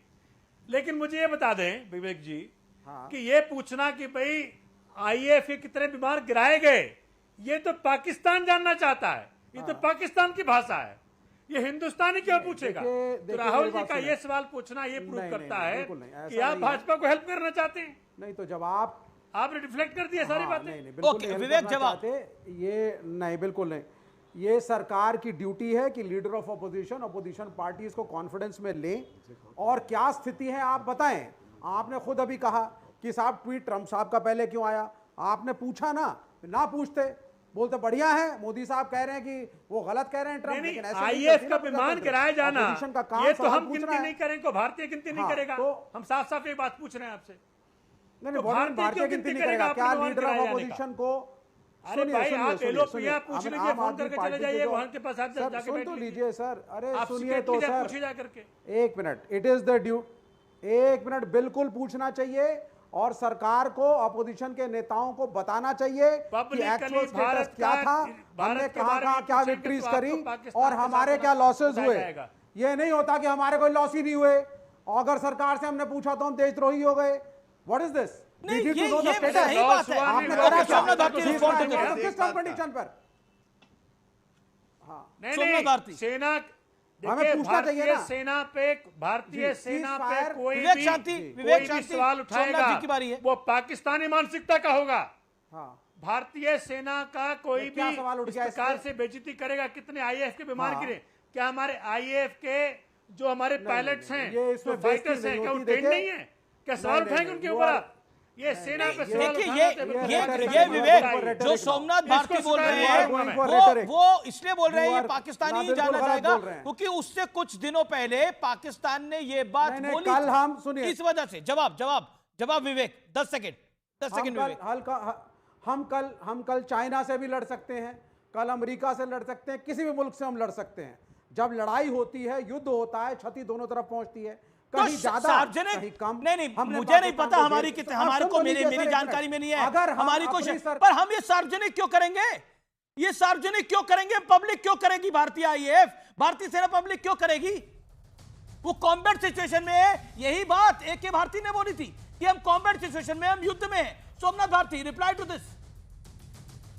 लेकिन मुझे ये बता दें विवेक जी कि ये पूछना कि भाई आईएएफ के कितने बीमार गिराए गए, ये तो पाकिस्तान जानना चाहता है, ये तो पाकिस्तान की भाषा है, ये हिंदुस्तानी क्यों पूछेगा? तो राहुल जी का ये सवाल पूछना ये प्रूव करता है कि आप भाजपा को हेल्प करना चाहते हैं। नहीं तो जब आपने रिफ्लेक्ट कर दिया सारी बातें। नहीं, विवेक जवाब ये नहीं, बिल्कुल नहीं। ये सरकार की ड्यूटी है कि लीडर ऑफ अपोजिशन पार्टीज को कॉन्फिडेंस में लें और क्या स्थिति है आप बताएं। आपने खुद अभी कहा कि साहब ट्वीट ट्रंप साहब का पहले क्यों आया, आपने पूछा ना पूछते बोलते बढ़िया है, मोदी साहब कह रहे हैं कि वो गलत कह रहे हैं ट्रंप, लेकिन ऐसा आईएएफ का विमान गिराया जाना ये तो हम गिनती नहीं करेंगे, भारतीय गिनती नहीं करेगा। हम साफ साफ ये बात पूछ रहे हैं आपसे। नहीं, भारतीय गिनती नहीं करेगा क्या लीडर ऑफ अपोजिशन को? अरे भाई आप एलोपिया पूछ लीजिए, फोन करके चले जाइए वहां के पास, आप जाके सुन तो लीजिए सर। अरे आप सुनिए तो सर, पूछिए जा करके। एक minute, it is the due, एक मिनट, बिल्कुल पूछना चाहिए और सरकार को अपोजिशन के नेताओं को बताना चाहिए कि एक्चुअल स्टेटस क्या था, हमने कहां क्या विक्ट्रीज करी और हमारे क्या लॉसेस हुए। ये नहीं होता कि हमारे कोई लॉस ही नहीं हुए, अगर सरकार से हमने पूछा तो हम देशद्रोही हो गए। What is this? नहीं, ये सही बात है। आपने करा क्या? किस कंपटीशन पर? नहीं, सेना हमें पूछना चाहिए ना। सेना पे, भारतीय सेना पे कोई भी सवाल उठाएगा वो पाकिस्तानी मानसिकता का होगा। भारतीय सेना का कोई भी इस प्रकार से बेइज्जती करेगा। कितने आईएएफ के विमान गिरे? क्या हमारे आईएएफ के जो हमारे पायलट्स हैं, जो फाइटर्स हैं, क्या वो ट्रेन नहीं है? क्या सवाल उठाएंगे उनके ऊपर? ये सेना पे सवाल ये विवेक जो सोमनाथ भारती बोल रहे हैं वो इसलिए बोल रहे हैं, ये पाकिस्तानी ही जाना चाहेगा क्योंकि उससे कुछ दिनों पहले पाकिस्तान ने ये बात बोली। कल हम सुनिए, इस वजह से जवाब विवेक 10 सेकंड हम कल चाइना से भी लड़ सकते हैं, कल अमेरिका से लड़ सकते हैं, किसी भी मुल्क से हम लड़ सकते हैं। जब लड़ाई होती है, युद्ध होता है, क्षति दोनों तरफ पहुंचती है, कहीं ज्यादा कहीं कम। नहीं मुझे नहीं पता, हमारी को मेरी जानकारी में नहीं है, अगर हमारी को पर हम ये सार्वजनिक क्यों करेंगे? ये सार्वजनिक क्यों करेंगे? पब्लिक क्यों करेगी? भारतीय आईएएफ, भारतीय सेना पब्लिक क्यों करेगी? वो कॉम्बैट सिचुएशन में है। यही बात AK भारती ने बोली थी कि हम कॉम्बैट सिचुएशन में, हम युद्ध में हैं। Somnath Bharti reply to this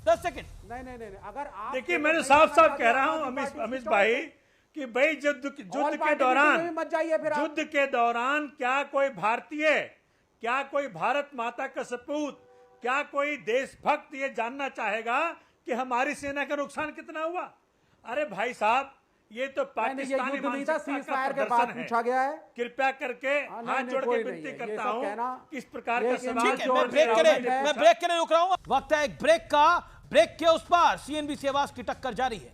10 second. नहीं, अगर आप देखिए, मैंने साफ कह रहा हूं अमित भाई कि भाई युद्ध के दौरान क्या कोई भारतीय, क्या कोई भारत माता का सपूत, क्या कोई देशभक्त ये जानना चाहेगा कि हमारी सेना का नुकसान कितना हुआ? अरे भाई साहब, ये तो पाकिस्तानी मानसिकता का प्रदर्शन है। पूछा गया है। कृपया करके हाथ जोड़ के विनती करता हूं कि इस प्रकार का सवाल मैं ब्रेक के लिए रुक रहा हूं। वक्त है एक ब्रेक का। ब्रेक के उस पार CNBC आवाज की टक्कर जारी है।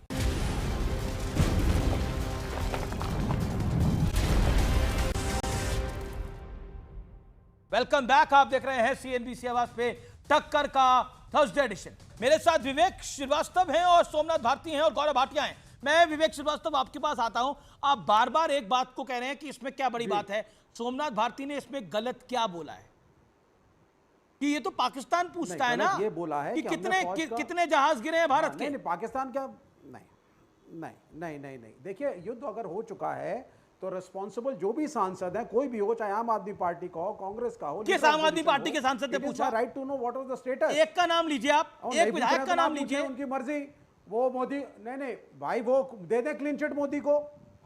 Welcome back. आप देख रहे हैं सीएनबीसी आवाज पे टक्कर का थर्सडे एडिशन। मेरे साथ विवेक श्रीवास्तव हैं और सोमनाथ भारती हैं और गौरव भाटिया हैं। मैं विवेक श्रीवास्तव आपके पास आता हूं। आप बार बार एक बात को कह रहे हैं कि इसमें क्या बड़ी बात है। सोमनाथ भारती ने इसमें गलत क्या बोला है कि ये तो पाकिस्तान पूछता है ना, ये बोला है कि कि कितने जहाज गिरे हैं भारत के। नहीं, पाकिस्तान क्या, नहीं, देखिए युद्ध अगर हो चुका है तो रिस्पॉन्सिबल जो भी सांसद हैं, कोई भी हो, चाहे आम आदमी पार्टी का हो, कांग्रेस का हो, किस आम आदमी पार्टी के सांसद ने पूछा? Right to know what was the status. एक का नाम लीजिए आप, एक विधायक का नाम लीजिए। उनकी मर्जी, वो मोदी नहीं भाई, वो दे दे क्लीन चिट मोदी को,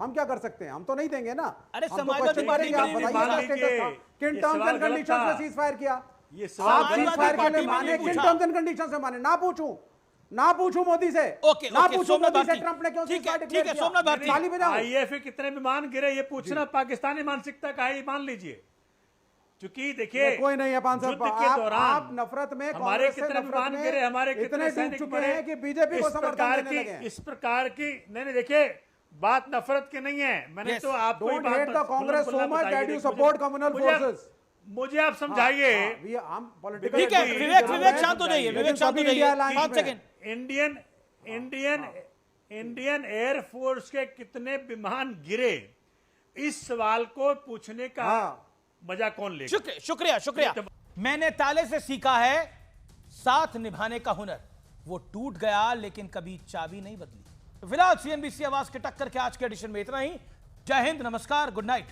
हम क्या कर सकते हैं? हम तो नहीं देंगे ना। अरे समाजवादी पार्टी का किन टर्म्स एंड कंडीशंस में सीज फायर किया? आप सीज फायर के लिए माने, किन टर्म्स एंड कंडीशंस से माने? ना पूछूं मोदी से। ओके, ना पूछूं मोदी से ट्रंप ने क्यों सीज़फायर डिक्लेयर किया। सोमनाथ भारती, ताली बजाओ। आईएएफ में कितने विमान गिरे ये पूछना पाकिस्तानी मानसिकता का है, मान लीजिए। क्योंकि देखिए कोई नहीं है पांच साल के दौरान आप नफरत में, हमारे कितने विमान गिरे, हमारे इतने डूब चुके हैं कि बीजेपी को समर्थन देने लगे हैं। इस प्रकार की नहीं देखिए, बात नफरत की नहीं है। मैंने तो आपको don't hate the Congress so much that you support communal forces. मुझे आप समझाइए। हम पॉलिटिकल, ठीक है विवेक शांत हो जाइए, विवेक शांत हो जाइए। 5 सेकंड। इंडियन एयरफोर्स के कितने विमान गिरे, इस सवाल को पूछने का मजा कौन लेगा? शुक्रिया। मैंने ताले से सीखा है साथ निभाने का हुनर। वो टूट गया लेकिन कभी चाबी नहीं बदली। फिलहाल सीएनबीसी आवाज के टक्कर के आज के एडिशन में इतना ही। जय हिंद, नमस्कार, गुड नाइट।